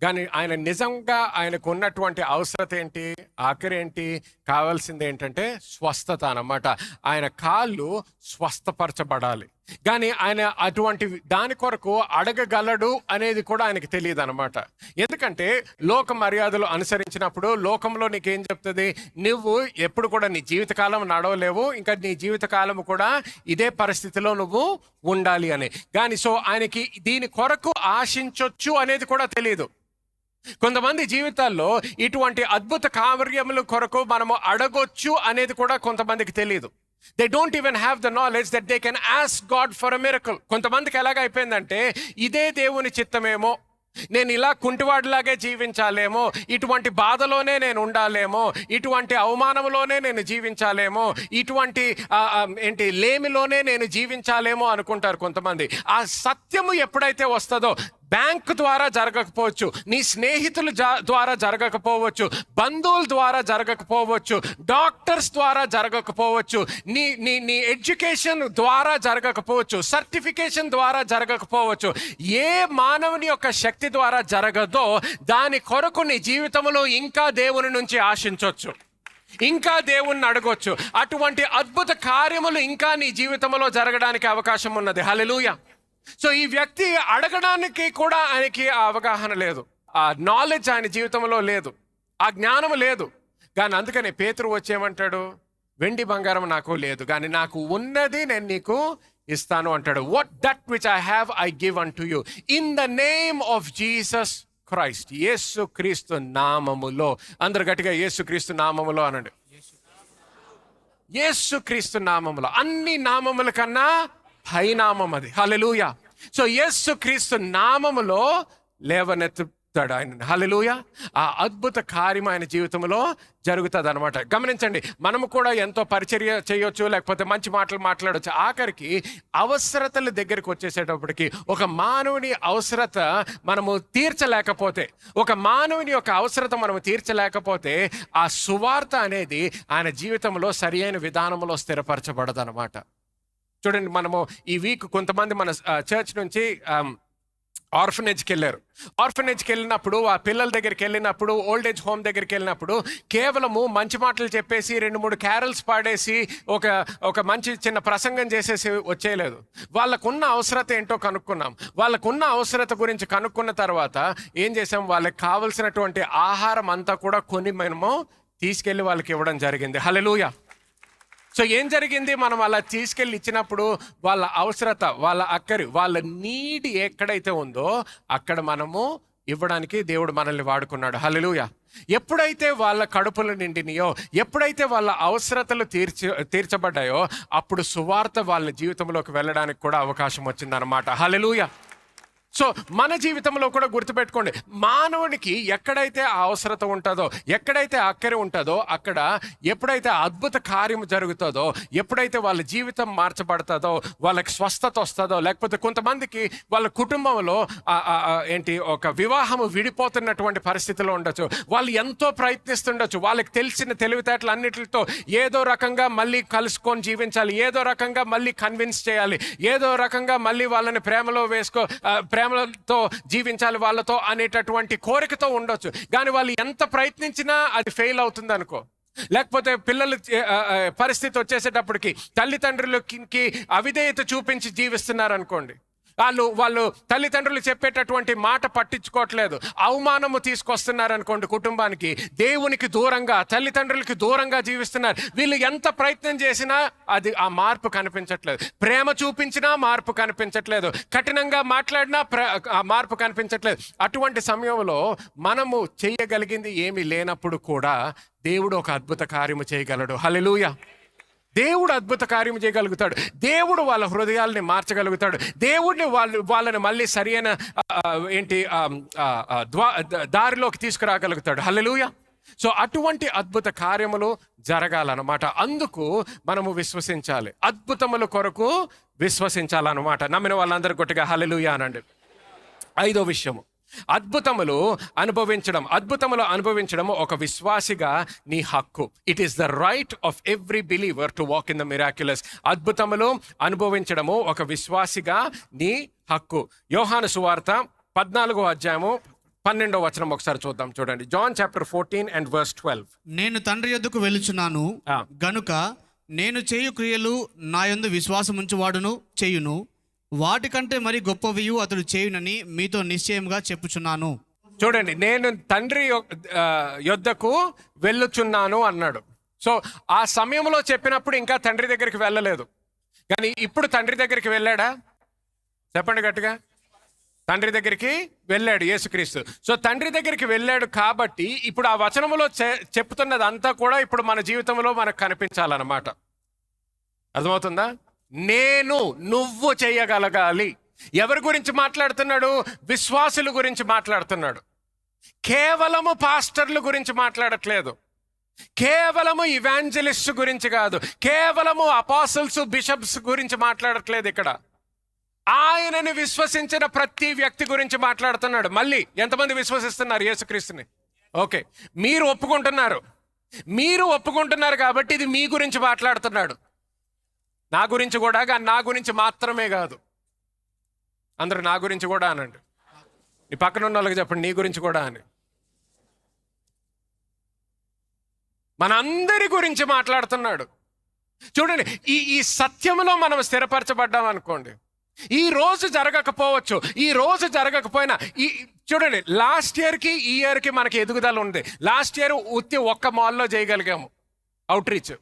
కానీ ఆయన నిజంగా ఆయనకు ఉన్నటువంటి అవసరత ఏంటి, ఆఖరి ఏంటి, కావాల్సింది ఏంటంటే స్వస్థత అన్నమాట. ఆయన కాళ్ళు స్వస్థపరచబడాలి. కానీ ఆయన అటువంటి దాని కొరకు అడగగలడు అనేది కూడా ఆయనకి తెలియదు అనమాట. ఎందుకంటే లోక మర్యాదలు అనుసరించినప్పుడు లోకంలో నీకేం చెప్తుంది, నువ్వు ఎప్పుడు కూడా నీ జీవితకాలం నడవలేవు, ఇంకా నీ జీవితకాలం కూడా ఇదే పరిస్థితిలో నువ్వు ఉండాలి అని. కానీ సో ఆయనకి దీని కొరకు ఆశించొచ్చు అనేది కూడా తెలియదు. కొంతమంది జీవితాల్లో ఇటువంటి అద్భుత కార్యముల కొరకు మనము అడగొచ్చు అనేది కూడా కొంతమందికి తెలియదు. They don't even have the knowledge that they can ask God for a miracle. కొంతమందికి ఎలాగైపోయిందంటే, ఇదే దేవుని చిత్తమేమో, నేను ఇలా కుంటివాడిలాగే జీవించాలేమో, ఇటువంటి బాధలోనే నేను ఉండాలేమో, ఇటువంటి అవమానంలోనే నేను జీవించాలేమో, ఇటువంటి లేమిలోనే నేను జీవించాలేమో అనుకుంటారు కొంతమంది. ఆ సత్యము ఎప్పుడైతే వస్తుందో, బ్యాంక్ ద్వారా జరగకపోవచ్చు, నీ స్నేహితుల ద్వారా జరగకపోవచ్చు, బంధువుల ద్వారా జరగకపోవచ్చు, డాక్టర్స్ ద్వారా జరగకపోవచ్చు, నీ ఎడ్యుకేషన్ ద్వారా జరగకపోవచ్చు, సర్టిఫికేషన్ ద్వారా జరగకపోవచ్చు, ఏ మానవుని యొక్క శక్తి ద్వారా జరగదో దాని కొరకు నీ జీవితంలో ఇంకా దేవుని నుంచి ఆశించవచ్చు, ఇంకా దేవుణ్ణి అడగొచ్చు. అటువంటి అద్భుత కార్యములు ఇంకా నీ జీవితంలో జరగడానికి అవకాశం ఉన్నది. హల్లెలూయా. సో ఈ వ్యక్తి అడగడానికి కూడా ఆయనకి ఆ అవగాహన లేదు, ఆ నాలెడ్జ్ ఆయన జీవితంలో లేదు, ఆ జ్ఞానం లేదు. కానీ అందుకని పేతురు వచ్చేమంటాడు, వెండి బంగారం నాకు లేదు, కానీ నాకు ఉన్నది నేను నీకు ఇస్తాను అంటాడు. What that which I have I give unto you in the name of Jesus Christ. యేసు క్రీస్తు నామములో. అందరు గట్టిగా యేసు క్రీస్తు నామములో అనండి. యేసు క్రీస్తు నామములో. అన్ని నామముల కన్నా పైనామం అది. హల్లెలూయా. సో యేసు క్రీస్తు నామములో లేవనెత్తుతాడు ఆయన. హల్లెలూయా. ఆ అద్భుత కార్యం ఆయన జీవితంలో జరుగుతుంది అనమాట. గమనించండి, మనము కూడా ఎంతో పరిచర్య చేయొచ్చు, లేకపోతే మంచి మాటలు మాట్లాడవచ్చు. ఆఖరికి అవసరతల దగ్గరికి వచ్చేసేటప్పటికి ఒక మానవుని అవసరత మనము తీర్చలేకపోతే, ఒక మానవుని యొక్క అవసరత మనము తీర్చలేకపోతే, ఆ సువార్త అనేది ఆయన జీవితంలో సరి అయిన విధానంలో స్థిరపరచబడదు అనమాట. చూడండి, మనము ఈ వీక్ కొంతమంది మన చర్చ్ నుంచి ఆర్ఫనేజ్కి వెళ్ళారు. ఆర్ఫనేజ్కి వెళ్ళినప్పుడు, ఆ పిల్లల దగ్గరికి వెళ్ళినప్పుడు, ఓల్డ్ ఏజ్ హోమ్ దగ్గరికి వెళ్ళినప్పుడు కేవలము మంచి మాటలు చెప్పేసి 2-3 క్యారల్స్ పాడేసి ఒక మంచి చిన్న ప్రసంగం చేసేసి వచ్చేయలేదు. వాళ్ళకున్న అవసరత ఏంటో కనుక్కున్నాం. వాళ్ళకున్న అవసరత గురించి కనుక్కున్న తర్వాత ఏం చేసాం, వాళ్ళకి కావలసినటువంటి ఆహారం అంతా కూడా కొని మనము తీసుకెళ్ళి వాళ్ళకి ఇవ్వడం జరిగింది. హల్లెలూయా. సో ఏం జరిగింది, మనం అలా తీసుకెళ్ళి ఇచ్చినప్పుడు వాళ్ళ అవసరత, వాళ్ళ అక్కరి, వాళ్ళ నీడ్ ఎక్కడైతే ఉందో అక్కడ మనము ఇవ్వడానికి దేవుడు మనల్ని వాడుకున్నాడు. హల్లెలూయా. ఎప్పుడైతే వాళ్ళ కడుపులు నిండినాయో, ఎప్పుడైతే వాళ్ళ అవసరతలు తీర్చబడ్డాయో అప్పుడు సువార్త వాళ్ళ జీవితంలోకి వెళ్ళడానికి కూడా అవకాశం వచ్చిందన్నమాట. హల్లెలూయా. సో మన జీవితంలో కూడా గుర్తుపెట్టుకోండి, మానవునికి ఎక్కడైతే ఆ అవసరత ఉంటుందో, ఎక్కడైతే అక్కర ఉంటుందో అక్కడ ఎప్పుడైతే అద్భుత కార్యం జరుగుతుందో, ఎప్పుడైతే వాళ్ళ జీవితం మార్చబడుతుందో, వాళ్ళకి స్వస్థత వస్తుందో, లేకపోతే కొంతమందికి వాళ్ళ కుటుంబంలో ఒక వివాహము విడిపోతున్నటువంటి పరిస్థితిలో ఉండొచ్చు. వాళ్ళు ఎంతో ప్రయత్నిస్తుండొచ్చు, వాళ్ళకి తెలిసిన తెలివితేటలు అన్నిటితో ఏదో రకంగా మళ్ళీ కలుసుకొని జీవించాలి, ఏదో రకంగా మళ్ళీ కన్విన్స్ చేయాలి, ఏదో రకంగా మళ్ళీ వాళ్ళని ప్రేమతో జీవించాలి వాళ్ళతో అనేటటువంటి కోరికతో ఉండొచ్చు. కానీ వాళ్ళు ఎంత ప్రయత్నించినా అది ఫెయిల్ అవుతుంది అనుకో. లేకపోతే పిల్లల పరిస్థితి వచ్చేసేటప్పటికి తల్లిదండ్రులకి అవిధేయత చూపించి జీవిస్తున్నారు అనుకోండి, వాళ్ళు తల్లిదండ్రులు చెప్పేటటువంటి మాట పట్టించుకోవట్లేదు, అవమానము తీసుకొస్తున్నారు అనుకోండి కుటుంబానికి, దేవునికి దూరంగా, తల్లిదండ్రులకి దూరంగా జీవిస్తున్నారు. వీళ్ళు ఎంత ప్రయత్నం చేసినా అది ఆ మార్పు కనిపించట్లేదు. ప్రేమ చూపించినా మార్పు కనిపించట్లేదు, కఠినంగా మాట్లాడినా ఆ మార్పు కనిపించట్లేదు. అటువంటి సమయంలో మనము చేయగలిగింది ఏమీ లేనప్పుడు కూడా దేవుడు ఒక అద్భుత కార్యము చేయగలడు. హల్లెలూయా. దేవుడు అద్భుత కార్యం చేయగలుగుతాడు. దేవుడు వాళ్ళ హృదయాల్ని మార్చగలుగుతాడు. దేవుడిని వాళ్ళని మళ్ళీ సరైన దారిలోకి తీసుకురాగలుగుతాడు. హల్లెలూయా. సో అటువంటి అద్భుత కార్యములు జరగాలన్నమాట. అందుకు మనము విశ్వసించాలి, అద్భుతముల కొరకు విశ్వసించాలన్నమాట. నమ్మిన వాళ్ళందరూ గట్టిగా హల్లెలూయా అనండి. 5వ విషయము, అద్భుతములు అనుభవించడం ఒక విశ్వాసిగా నీ హక్కు. It is the right of every believer to walk in the miraculous. అద్భుతములు అనుభవించడము ఒక విశ్వాసిగా నీ హక్కు. యోహాను సువార్త 14వ అధ్యాయము 12వ వచనం ఒకసారి చూద్దాం. చూడండి, John chapter 14 and verse 12. నేను తండ్రి యొద్దకు వెళ్ళుచున్నాను గనుక నేను చేయు క్రియలు నా యందు విశ్వాసముంచువాడును చేయును, వాటికంటే మరి గొప్పవియు అతడు చేయునని మీతో నిశ్చయముగా చెప్పుచున్నాను. చూడండి, నేను తండ్రి యొద్దకు వెళ్ళుచున్నాను అన్నాడు. సో ఆ సమయంలో చెప్పినప్పుడు ఇంకా తండ్రి దగ్గరికి వెళ్ళలేదు, కానీ ఇప్పుడు తండ్రి దగ్గరికి వెళ్ళాడా? చెప్పండి గట్టిగా. తండ్రి దగ్గరికి వెళ్ళాడు యేసుక్రీస్తు. సో తండ్రి దగ్గరికి వెళ్ళాడు కాబట్టి ఇప్పుడు ఆ వచనంలో చెప్తున్నది అంతా కూడా ఇప్పుడు మన జీవితంలో మనకు కనిపించాలన్నమాట. అర్థమవుతుందా? నువ్వు చేయగలగాలి. ఎవరి గురించి మాట్లాడుతున్నాడు? విశ్వాసుల గురించి మాట్లాడుతున్నాడు. కేవలము పాస్టర్ల గురించి మాట్లాడట్లేదు, కేవలము ఇవాంజలిస్ట్ గురించి కాదు, కేవలము అపోస్టల్స్ బిషప్స్ గురించి మాట్లాడట్లేదు. ఇక్కడ ఆయనని విశ్వసించిన ప్రతి వ్యక్తి గురించి మాట్లాడుతున్నాడు. మళ్ళీ ఎంతమంది విశ్వసిస్తున్నారు యేసుక్రీస్తుని? ఓకే, మీరు ఒప్పుకుంటున్నారు కాబట్టి ఇది మీ గురించి మాట్లాడుతున్నాడు. నా గురించి కూడా, కానీ నా గురించి మాత్రమే కాదు. అందరూ నా గురించి కూడా అనండి. నీ పక్కన ఉన్న వాళ్ళకి చెప్పండి, నీ గురించి కూడా అని. మనందరి గురించి మాట్లాడుతున్నాడు. చూడండి, ఈ సత్యంలో మనం స్థిరపరచబడ్డాం అనుకోండి, ఈ రోజు జరగకపోవచ్చు, ఈ రోజు జరగకపోయినా చూడండి, లాస్ట్ ఇయర్కి ఈ ఇయర్కి మనకి ఎదుగుదల ఉంది. లాస్ట్ ఇయర్ ఉత్తి ఒక్క మాల్లో చేయగలిగాము అవుట్ రీచ్.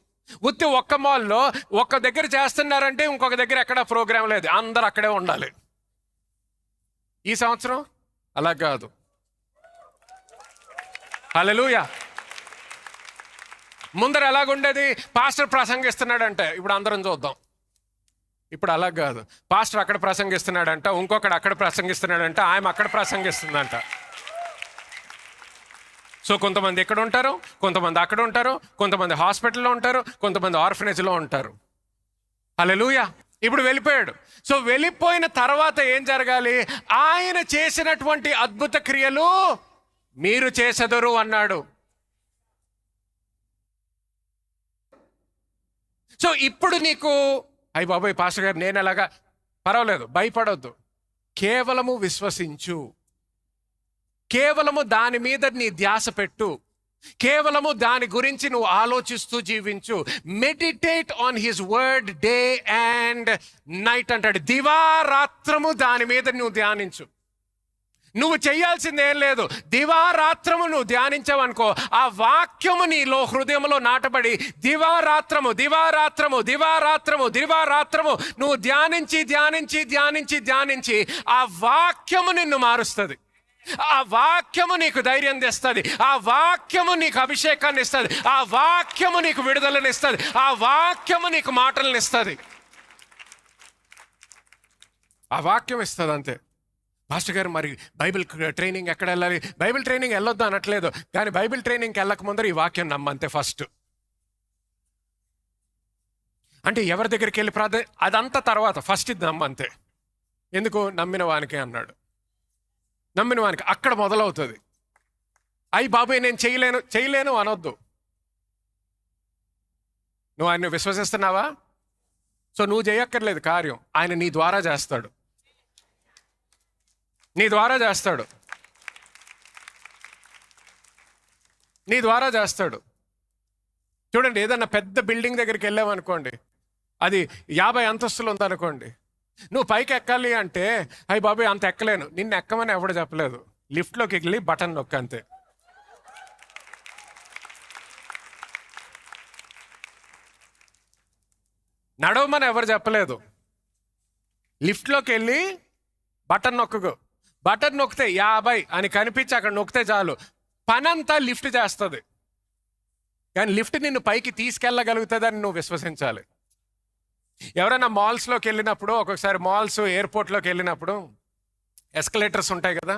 ఉత్తి ఒక్క మాల్లో ఒక్క దగ్గర చేస్తున్నారంటే ఇంకొక దగ్గర ఎక్కడ ప్రోగ్రాం లేదు, అందరు అక్కడే ఉండాలి. ఈ సంవత్సరం అలా కాదు. హల్లెలూయా. ముందర ఎలాగుండేది? పాస్టర్ ప్రసంగిస్తున్నాడంటే ఇప్పుడు అందరం చూద్దాం. ఇప్పుడు అలా కాదు, పాస్టర్ అక్కడ ప్రసంగిస్తున్నాడంట, ఇంకొకడు అక్కడ ప్రసంగిస్తున్నాడంట, ఆమె అక్కడ ప్రసంగిస్తుందంట. సో కొంతమంది ఎక్కడ ఉంటారు, కొంతమంది అక్కడ ఉంటారు, కొంతమంది హాస్పిటల్లో ఉంటారు, కొంతమంది ఆర్ఫనేజ్లో ఉంటారు. హల్లెలూయా. ఇప్పుడు వెళ్ళిపోయాడు. సో వెళ్ళిపోయిన తర్వాత ఏం జరగాలి? ఆయన చేసినటువంటి అద్భుత క్రియలు మీరు చేసెదరు అన్నాడు. సో ఇప్పుడు నీకు అయ్య బాబోయ్ పాస్టర్ గారు నేను ఎలాగా, పర్వాలేదు, భయపడొద్దు. కేవలము విశ్వసించు, కేవలము దాని మీద నీ ధ్యాస పెట్టు, కేవలము దాని గురించి నువ్వు ఆలోచిస్తూ జీవించు. Meditate on his word day and night అంటాడు. దివారాత్రము దాని మీద నువ్వు ధ్యానించు. నువ్వు చేయాల్సింది ఏం లేదు, దివారాత్రము నువ్వు ధ్యానించావనుకో, ఆ వాక్యము నీలో హృదయంలో నాటబడి దివారాత్రము దివారాత్రము దివారాత్రము దివారాత్రము నువ్వు ధ్యానించి ధ్యానించి ధ్యానించి ధ్యానించి ఆ వాక్యము నిన్ను మారుస్తుంది. ఆ వాక్యము నీకు ధైర్యం తెస్తుంది, ఆ వాక్యము నీకు అభిషేకాన్ని ఇస్తుంది, ఆ వాక్యము నీకు విడుదలని ఇస్తుంది, ఆ వాక్యము నీకు మాటలను ఇస్తుంది. ఆ వాక్యం ఇస్తుంది అంతే. మాస్టర్ గారు మరి బైబిల్ ట్రైనింగ్ ఎక్కడ వెళ్ళాలి? బైబిల్ ట్రైనింగ్ వెళ్ళొద్దు అనట్లేదు, కానీ బైబిల్ ట్రైనింగ్కి వెళ్ళక ముందర ఈ వాక్యం నమ్మంతే ఫస్ట్. అంటే ఎవరి దగ్గరికి వెళ్ళి ప్రార్థన అదంతా తర్వాత, ఫస్ట్ ఇది నమ్మంతే. ఎందుకు? నమ్మిన వానికి అన్నాడు. నమ్మిన వానికి అక్కడ మొదలవుతుంది. అయ్యి బాబాయ్ నేను చేయలేను అనొద్దు. నువ్వు ఆయన విశ్వసిస్తున్నావా? సో నువ్వు చేయక్కర్లేదు కార్యం, ఆయన నీ ద్వారా చేస్తాడు. నీ ద్వారా చేస్తాడు, నీ ద్వారా చేస్తాడు. చూడండి, ఏదన్నా పెద్ద బిల్డింగ్ దగ్గరికి వెళ్ళామనుకోండి, అది 50 అంతస్తులు ఉందనుకోండి, నువ్వు పైకి ఎక్కాలి అంటే అయ్యి బాబాయ్ అంత ఎక్కలేను, నిన్ను ఎక్కమని ఎవడు చెప్పలేదు. లిఫ్ట్లోకి వెళ్ళి బటన్ నొక్కు అంతే. నడవమని ఎవరు చెప్పలేదు. లిఫ్ట్లోకి వెళ్ళి బటన్ నొక్కకు. బటన్ నొక్కితే 50 అని కనిపించి అక్కడ నొక్కితే చాలు, పనంతా లిఫ్ట్ చేస్తుంది. కానీ లిఫ్ట్ నిన్ను పైకి తీసుకెళ్ళగలుగుతుందని నువ్వు విశ్వసించాలి. ఎవరైనా మాల్స్లోకి వెళ్ళినప్పుడు, ఒక్కొక్కసారి మాల్స్ ఎయిర్పోర్ట్లోకి వెళ్ళినప్పుడు ఎస్కలేటర్స్ ఉంటాయి కదా,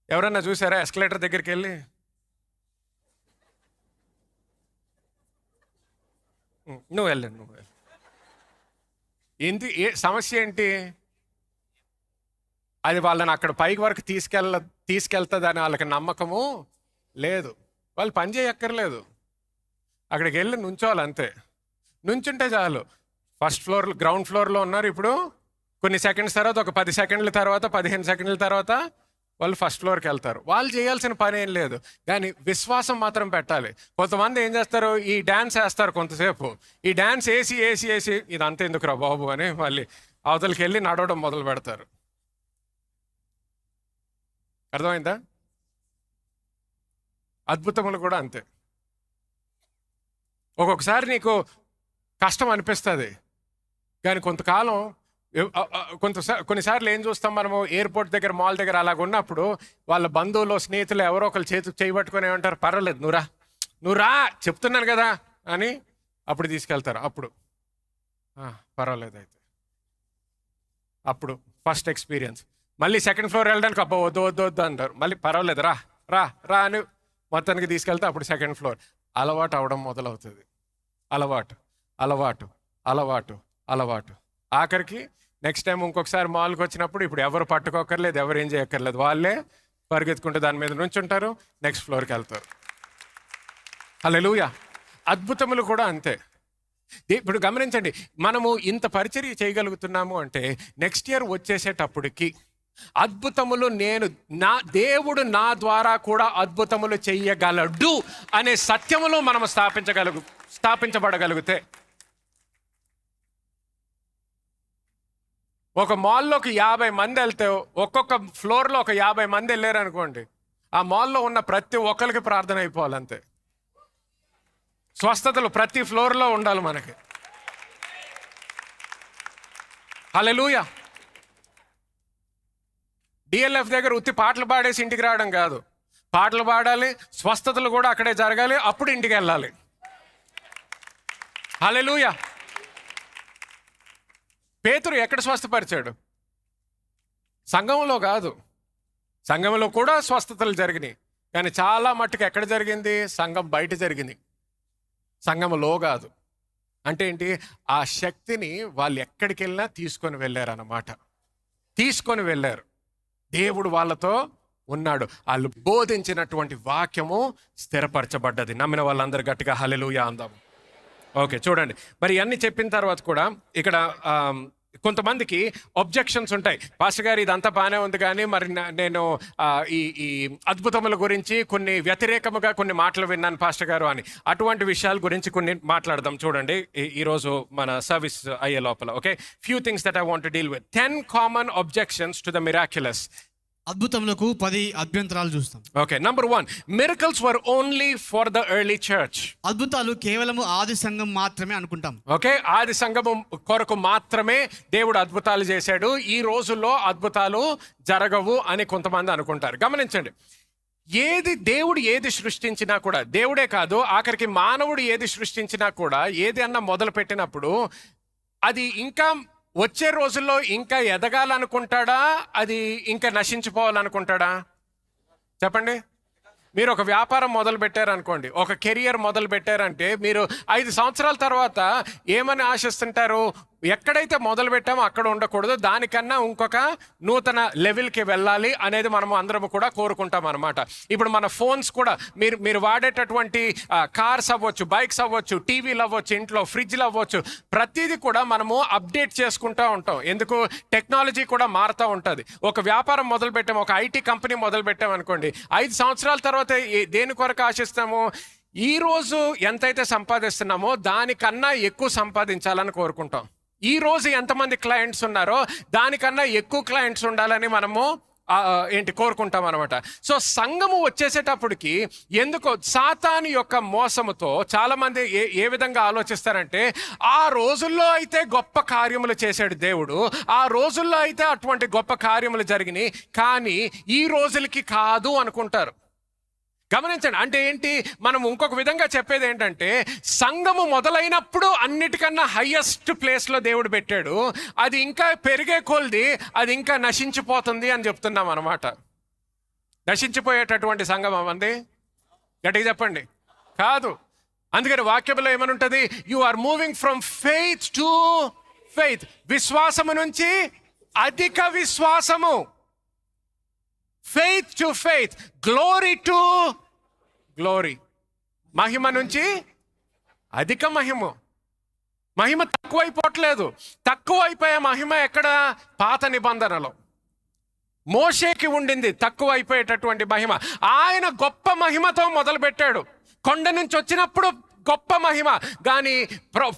ఎవరైనా చూసారా ఎస్కలేటర్ దగ్గరికి వెళ్ళి? నువ్వు వెళ్ళండి. సమస్య ఏంటి? అది వాళ్ళని అక్కడ పైకి వరకు తీసుకెళ్తుందని వాళ్ళకి నమ్మకము లేదు. వాళ్ళు పని చేయక్కర్లేదు, అక్కడికి వెళ్ళి నుంచోవాలి అంతే. నుంచుంటే చాలు. ఫస్ట్ ఫ్లోర్, గ్రౌండ్ ఫ్లోర్లో ఉన్నారు, ఇప్పుడు కొన్ని సెకండ్స్ తర్వాత, ఒక 10 సెకండ్ల తర్వాత, 15 సెకండ్ల తర్వాత వాళ్ళు ఫస్ట్ ఫ్లోర్కి వెళ్తారు. వాళ్ళు చేయాల్సిన పని ఏం లేదు, కానీ విశ్వాసం మాత్రం పెట్టాలి. కొంతమంది ఏం చేస్తారు, ఈ డ్యాన్స్ వేస్తారు కొంతసేపు, ఈ డ్యాన్స్ వేసి ఇదంతా ఎందుకురా బాబు అని మళ్ళీ అవతలకి వెళ్ళి నడవడం మొదలు పెడతారు. అర్థమైందా? అద్భుతములు కూడా అంతే. ఒక్కొక్కసారి నీకు కష్టం అనిపిస్తుంది, కానీ కొంతకాలం కొన్నిసార్లు ఏం చూస్తాం మనము, ఎయిర్పోర్ట్ దగ్గర, మాల్ దగ్గర అలాగ ఉన్నప్పుడు వాళ్ళ బంధువులు, స్నేహితులు ఎవరో ఒకరు చేయబట్టుకొని ఏమంటారు, పర్వాలేదు నువ్వు రా చెప్తున్నాను కదా అని అప్పుడు తీసుకెళ్తారు. అప్పుడు పర్వాలేదు అయితే, అప్పుడు ఫస్ట్ ఎక్స్పీరియన్స్. మళ్ళీ సెకండ్ ఫ్లోర్ వెళ్ళడానికి అబ్బా వద్దు అంటారు, మళ్ళీ పర్వాలేదు రా అని మొత్తానికి తీసుకెళ్తే అప్పుడు సెకండ్ ఫ్లోర్. అలవాటు అవడం మొదలవుతుంది. అలవాటు ఆఖరికి నెక్స్ట్ టైం ఇంకొకసారి మాల్కి వచ్చినప్పుడు ఇప్పుడు ఎవరు పట్టుకోకర్లేదు, ఎవరు ఏం చేయక్కర్లేదు, వాళ్ళే పరిగెత్తుకుంటే దాని మీద నుంచి ఉంటారు, నెక్స్ట్ ఫ్లోర్కి వెళ్తారు. హల్లెలూయా. అద్భుతములు కూడా అంతే. ఇప్పుడు గమనించండి, మనము ఇంత పరిచర్య చేయగలుగుతున్నాము అంటే నెక్స్ట్ ఇయర్ వచ్చేసేటప్పటికి అద్భుతములు దేవుడు నా ద్వారా కూడా అద్భుతములు చెయ్యగలడు అనే సత్యములో మనం స్థాపించబడగలిగితే, ఒక మాల్లోకి 50 మంది వెళ్తే, ఒక్కొక్క ఫ్లోర్లో ఒక 50 మంది వెళ్ళారు అనుకోండి, ఆ మాల్లో ఉన్న ప్రతి ఒక్కరికి ప్రార్థన అయిపోవాలంతే. స్వస్థతలు ప్రతి ఫ్లోర్లో ఉండాలి మనకి. హల్లెలూయా. డిఎల్ఎఫ్ దగ్గర ఉత్తి పాటలు పాడేసి ఇంటికి రావడం కాదు, పాటలు పాడాలి, స్వస్థతలు కూడా అక్కడే జరగాలి, అప్పుడు ఇంటికి వెళ్ళాలి. హల్లెలూయా. పేతురు ఎక్కడ స్వస్థపరిచాడు? సంఘంలో కాదు. సంఘంలో కూడా స్వస్థతలు జరిగినాయి, కానీ చాలా మట్టుకు ఎక్కడ జరిగింది? సంఘం బయట జరిగింది, సంఘంలో కాదు. అంటే ఏంటి? ఆ శక్తిని వాళ్ళు ఎక్కడికి వెళ్ళినా తీసుకొని వెళ్ళారన్నమాట. తీసుకొని వెళ్ళారు. దేవుడు వాళ్ళతో ఉన్నాడు. వాళ్ళు బోధించినటువంటి వాక్యము స్థిరపరచబడ్డది. నమ్మిన వాళ్ళందరూ గట్టిగా హల్లెలూయా అందాము. ఓకే, చూడండి, మరి అన్ని చెప్పిన తర్వాత కూడా ఇక్కడ కొంతమందికి అబ్జెక్షన్స్ ఉంటాయి. పాస్టర్ గారు ఇదంతా బాగానే ఉంది, కానీ మరి నేను ఈ అద్భుతముల గురించి కొన్ని వ్యతిరేకముగా కొన్ని మాటలు విన్నాను పాస్టర్ గారు అని. అటువంటి విషయాల గురించి కొన్ని మాట్లాడదాం. చూడండి ఈరోజు మన సర్వీస్ అయ్యే లోపల. Okay, few things that I want to deal with. 10 common objections to the miraculous. అద్భుతములకు 10 అభ్యంతరాలు చూస్తాం. Okay, number 1, miracles were only for the early church. అద్భుతాలు కేవలము ఆది సంఘం మాత్రమే అనుకుంటాం. ఓకే, ఆది సంఘము కొరకు మాత్రమే దేవుడు అద్భుతాలు చేశాడు, ఈ రోజుల్లో అద్భుతాలు జరగవు అని కొంతమంది అనుకుంటారు. గమనించండి, దేవుడు ఏది సృష్టించినా కూడా, దేవుడే కాదు ఆఖరికి మానవుడు ఏది సృష్టించినా కూడా, ఏది అన్నా మొదలు పెట్టినప్పుడు అది ఇంకా వచ్చే రోజుల్లో ఇంకా ఎదగాలనుకుంటాడా, అది ఇంకా నశించిపోవాలనుకుంటాడా? చెప్పండి. మీరు ఒక వ్యాపారం మొదలు పెట్టారనుకోండి, ఒక కెరియర్ మొదలు పెట్టారంటే మీరు 5 సంవత్సరాల తర్వాత ఏమని ఆశిస్తుంటారు? ఎక్కడైతే మొదలు పెట్టామో అక్కడ ఉండకూడదు, దానికన్నా ఇంకొక నూతన లెవెల్కి వెళ్ళాలి అనేది మనము అందరము కూడా కోరుకుంటాం అనమాట. ఇప్పుడు మన ఫోన్స్ కూడా మీరు వాడేటటువంటి కార్స్ అవ్వచ్చు, బైక్స్ అవ్వచ్చు, టీవీలు అవ్వచ్చు, ఇంట్లో ఫ్రిడ్జ్లు అవ్వచ్చు, ప్రతిదీ కూడా మనము అప్డేట్ చేసుకుంటూ ఉంటాం. ఎందుకు? టెక్నాలజీ కూడా మారుతూ ఉంటుంది. ఒక వ్యాపారం మొదలు పెట్టాము, ఒక ఐటీ కంపెనీ మొదలు పెట్టాం అనుకోండి, 5 సంవత్సరాల తర్వాత దేని కొరకు ఆశిస్తాము? ఈ రోజు ఎంతైతే సంపాదిస్తున్నామో దానికన్నా ఎక్కువ సంపాదించాలని కోరుకుంటాం. ఈ రోజు ఎంతమంది క్లయింట్స్ ఉన్నారో దానికన్నా ఎక్కువ క్లయింట్స్ ఉండాలని మనము కోరుకుంటాం అనమాట. సో సంఘము వచ్చేసేటప్పటికి ఎందుకో సాతాను యొక్క మోసముతో చాలా మంది ఏ విధంగా ఆలోచిస్తారంటే, ఆ రోజుల్లో అయితే గొప్ప కార్యములు చేశాడు దేవుడు, ఆ రోజుల్లో అయితే అటువంటి గొప్ప కార్యములు జరిగినాయి, కానీ ఈ రోజులకి కాదు అనుకుంటారు. గమనించండి, అంటే ఏంటి? మనం ఇంకొక విధంగా చెప్పేది ఏంటంటే, సంఘము మొదలైనప్పుడు అన్నిటికన్నా హైయెస్ట్ ప్లేస్లో దేవుడు పెట్టాడు, అది ఇంకా పెరిగే కొలది అది ఇంకా నశించిపోతుంది అని చెప్తున్నాం అనమాట. నశించిపోయేటటువంటి సంఘం అవంది గట్టిగా చెప్పండి, కాదు. అందుకని వాక్యంలో ఏమనుంటుంది? You are moving from faith to faith. విశ్వాసము నుంచి అధిక విశ్వాసము. Faith to faith, glory to glory. మహిమ నుంచి అధిక మహిమ. మహిమ తక్కువైపోవట్లేదు. తక్కువైపోయే మహిమ ఎక్కడ? పాత నిబంధనలో మోషేకి ఉండింది తక్కువ అయిపోయేటటువంటి మహిమ. ఆయన గొప్ప మహిమతో మొదలుపెట్టాడు. కొండ నుంచి వచ్చినప్పుడు గొప్ప మహిమ, కానీ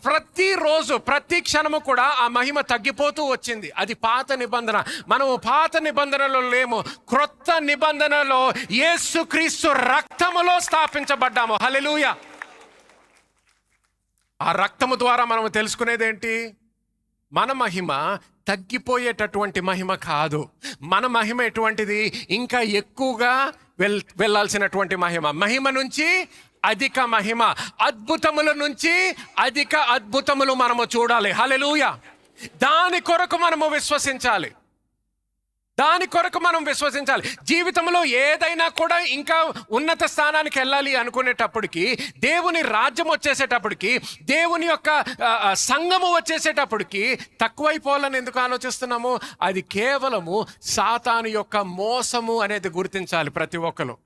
ప్రతిరోజు ప్రతి క్షణము కూడా ఆ మహిమ తగ్గిపోతూ వచ్చింది. అది పాత నిబంధన. మనము పాత నిబంధనలో లేము, క్రొత్త నిబంధనలో యేసుక్రీస్తు రక్తములో స్థాపించబడ్డాము. హల్లెలూయా. ఆ రక్తము ద్వారా మనము తెలుసుకునేది ఏంటి? మన మహిమ తగ్గిపోయేటటువంటి మహిమ కాదు. మన మహిమ ఎటువంటిది? ఇంకా ఎక్కువగా వెళ్ళాల్సినటువంటి మహిమ. మహిమ నుంచి అధిక మహిమ, అద్భుతముల నుంచి అధిక అద్భుతములు మనము చూడాలి. హల్లెలూయా. దాని కొరకు మనము విశ్వసించాలి. దాని కొరకు మనం విశ్వసించాలి. జీవితంలో ఏదైనా కూడా ఇంకా ఉన్నత స్థానానికి వెళ్ళాలి అనుకునేటప్పటికి, దేవుని రాజ్యం వచ్చేసేటప్పటికి, దేవుని యొక్క సంఘము వచ్చేసేటప్పటికి తక్కువైపోవాలని ఎందుకు ఆలోచిస్తున్నాము? అది కేవలము సాతాను యొక్క మోసము అనేది గుర్తించాలి ప్రతి ఒక్కరు.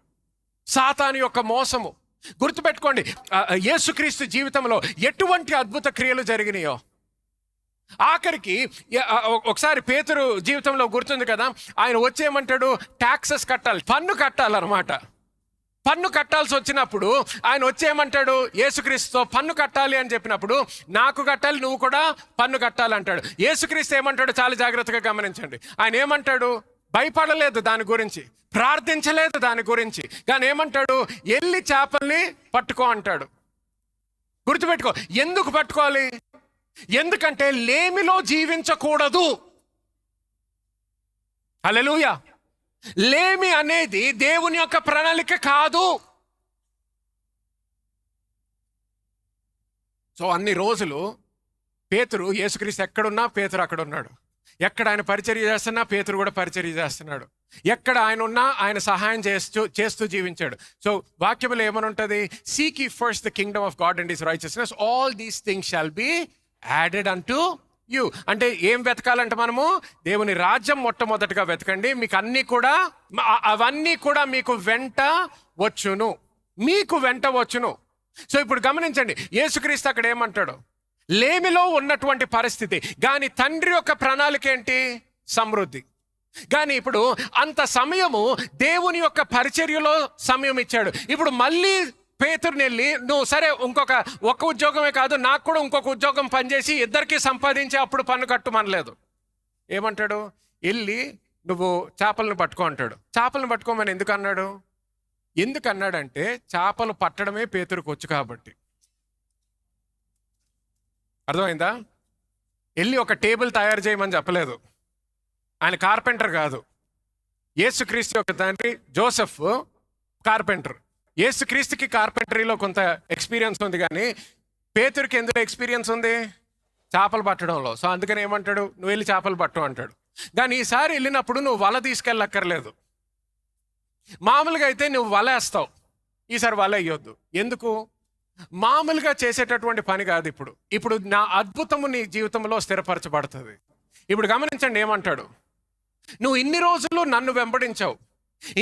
సాతాను యొక్క మోసము గుర్తుపెట్టుకోండి. యేసుక్రీస్తు జీవితంలో ఎటువంటి అద్భుత క్రియలు జరిగినాయో, ఆఖరికి ఒకసారి పేతురు జీవితంలో గుర్తుంది కదా, ఆయన వచ్చేయమంటాడు, ట్యాక్సెస్ కట్టాలి, పన్ను కట్టాలన్నమాట. పన్ను కట్టాల్సి వచ్చినప్పుడు ఆయన వచ్చేయమంటాడు యేసుక్రీస్తుతో, పన్ను కట్టాలి అని చెప్పినప్పుడు, నాకు కట్టాలి, నువ్వు కూడా పన్ను కట్టాలంటాడు. యేసుక్రీస్తు ఏమంటాడు? చాలా జాగ్రత్తగా గమనించండి. ఆయన ఏమంటాడు? భయపడలేదు దాని గురించి, ప్రార్థించలేదు దాని గురించి, కానీ ఏమంటాడు? ఎల్లి చేపల్ని పట్టుకో అంటాడు. గుర్తుపెట్టుకో, ఎందుకు పట్టుకోవాలి? ఎందుకంటే లేమిలో జీవించకూడదు. హల్లెలూయా. లేమి అనేది దేవుని యొక్క ప్రణాళిక కాదు. సో అన్ని రోజులు పేతురు, యేసుక్రీస్తు ఎక్కడున్నా పేతురు అక్కడ ఉన్నాడు. ఎక్కడ ఆయన పరిచర్య చేస్తున్నా పేతురు కూడా పరిచర్య చేస్తున్నాడు. ఎక్కడ ఆయన ఉన్నా ఆయన సహాయం చేస్తూ జీవించాడు. సో వాక్యములో ఏమని ఉంటుంది? Seek ye first the kingdom of God and his righteousness, all these things shall be added unto you. అంటే ఏం వెతకాలంటే మనము దేవుని రాజ్యం మొట్టమొదటిగా వెతకండి, మీకు అన్నీ కూడా, అవన్నీ కూడా మీకు వెంట వచ్చును. మీకు వెంట వచ్చును. సో ఇప్పుడు గమనించండి, యేసుక్రీస్తు అక్కడ ఏమంటాడు? లేమిలో ఉన్నటువంటి పరిస్థితి. కానీ తండ్రి యొక్క ప్రణాళిక ఏంటి? సమృద్ధి. కానీ ఇప్పుడు అంత సమయము దేవుని యొక్క పరిచర్యలో సమయం ఇచ్చాడు. ఇప్పుడు మళ్ళీ పేతురుని వెళ్ళి, నువ్వు సరే ఒక్క ఉద్యోగమే కాదు, నాకు కూడా ఇంకొక ఉద్యోగం పనిచేసి ఇద్దరికి సంపాదించి అప్పుడు పన్ను కట్టుమనలేదు. ఏమంటాడు? వెళ్ళి నువ్వు చేపలను పట్టుకో అంటాడు. చేపలను పట్టుకోమని ఎందుకు అన్నాడు? ఎందుకు అన్నాడంటే చేపలు పట్టడమే పేతురుకు వచ్చు కాబట్టి. అర్థమైందా? వెళ్ళి ఒక టేబుల్ తయారు చేయమని చెప్పలేదు. ఆయన కార్పెంటర్ కాదు. యేసుక్రీస్తు యొక్క తండ్రి జోసెఫ్ కార్పెంటర్. యేసుక్రీస్తుకి కార్పెంటరీలో కొంత ఎక్స్పీరియన్స్ ఉంది, కానీ పేతురుకి ఎందులో ఎక్స్పీరియన్స్ ఉంది? చేపలు పట్టడంలో. సో అందుకని ఏమంటాడు? నువ్వు వెళ్ళి చేపలు పట్టు అంటాడు. కానీ ఈసారి వెళ్ళినప్పుడు నువ్వు వల తీసుకెళ్ళక్కర్లేదు. మామూలుగా అయితే నువ్వు వల వేస్తావు, ఈసారి వల వేయొద్దు. ఎందుకు? మామూలుగా చేసేటటువంటి పని కాదు. ఇప్పుడు నా అద్భుతము నీ జీవితంలో స్థిరపరచబడుతుంది. ఇప్పుడు గమనించండి ఏమంటాడు? నువ్వు ఇన్ని రోజులు నన్ను వెంబడించావు,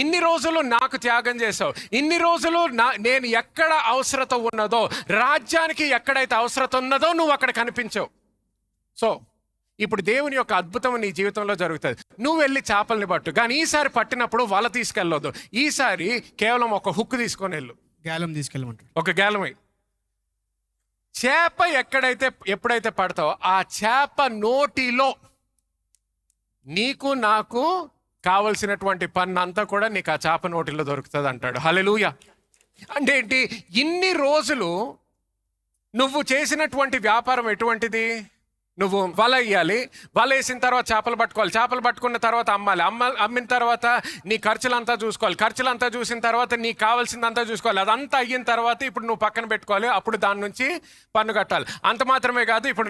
ఇన్ని రోజులు నాకు త్యాగం చేసావు, ఇన్ని రోజులు నేను ఎక్కడ అవసరత ఉన్నదో, రాజ్యానికి ఎక్కడైతే అవసరత ఉన్నదో నువ్వు అక్కడ కనిపించావు. సో ఇప్పుడు దేవుని యొక్క అద్భుతం నీ జీవితంలో జరుగుతుంది. నువ్వు వెళ్ళి చేపల్ని పట్టు, కానీ ఈసారి పట్టినప్పుడు వల తీసుకెళ్ళొద్దు. ఈసారి కేవలం ఒక హుక్ తీసుకొని వెళ్ళు. గ్యాలం తీసుకెళ్ళమంటాడు. ఒక గ్యాలమై చేప ఎప్పుడైతే పడతావో ఆ చేప నోటిలో నీకు నాకు కావలసినటువంటి పన్ను అంతా కూడా నీకు ఆ చేప నోటిలో దొరుకుతుంది అంటాడు. హల్లెలూయా. అంటే ఏంటి? ఇన్ని రోజులు నువ్వు చేసినటువంటి వ్యాపారం ఎటువంటిది? నువ్వు వల వేయాలి, వల వేసిన తర్వాత చేపలు పట్టుకోవాలి, చేపలు పట్టుకున్న తర్వాత అమ్మాలి, అమ్మిన తర్వాత నీ ఖర్చులంతా చూసుకోవాలి, ఖర్చులంతా చూసిన తర్వాత నీకు కావాల్సిందంతా చూసుకోవాలి. అదంతా అయిన తర్వాత ఇప్పుడు నువ్వు పక్కన పెట్టుకోవాలి, అప్పుడు దాని నుంచి పన్ను కట్టాలి. అంత మాత్రమే కాదు, ఇప్పుడు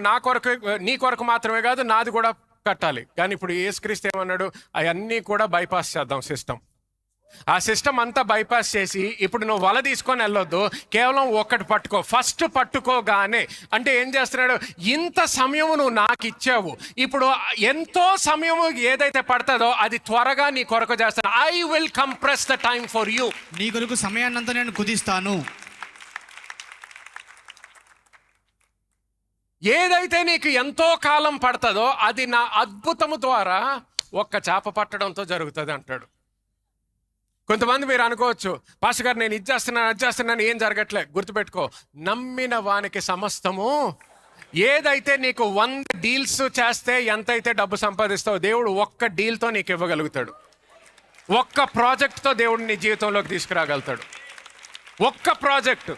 నీ కొరకు మాత్రమే కాదు, నాది కూడా కట్టాలి. కానీ ఇప్పుడు యేసుక్రీస్తు ఏమన్నాడు? అవన్నీ కూడా బైపాస్ చేద్దాం సిస్టమ్. ఆ సిస్టమ్ అంతా బైపాస్ చేసి ఇప్పుడు నువ్వు వల తీసుకొని వెళ్ళొద్దు, కేవలం ఒక్కటి పట్టుకో. ఫస్ట్ పట్టుకోగానే అంటే ఏం చేస్తున్నాడు? ఇంత సమయం నువ్వు నాకు ఇచ్చావు, ఇప్పుడు ఎంతో సమయం ఏదైతే పడుతుందో అది త్వరగా నీ కొరకు చేస్తాను. I will compress the time for you. నీ కొరకు సమయాన్నంతా నేను కుదిస్తాను. ఏదైతే నీకు ఎంతో కాలం పడుతుందో అది నా అద్భుతము ద్వారా ఒక్క చేప పట్టడంతో జరుగుతుంది అంటాడు. కొంతమంది మీరు అనుకోవచ్చు, పాస్టర్ గారు నేను ఇది చేస్తున్నాను ఏం జరగట్లే. గుర్తుపెట్టుకో, నమ్మిన వానికి సమస్తము. ఏదైతే నీకు 100 డీల్స్ చేస్తే ఎంతైతే డబ్బు సంపాదిస్తావో దేవుడు ఒక్క డీల్తో నీకు ఇవ్వగలుగుతాడు. ఒక్క ప్రాజెక్ట్తో దేవుడు నీ జీవితంలోకి తీసుకురాగలుగుతాడు. ఒక్క ప్రాజెక్టు,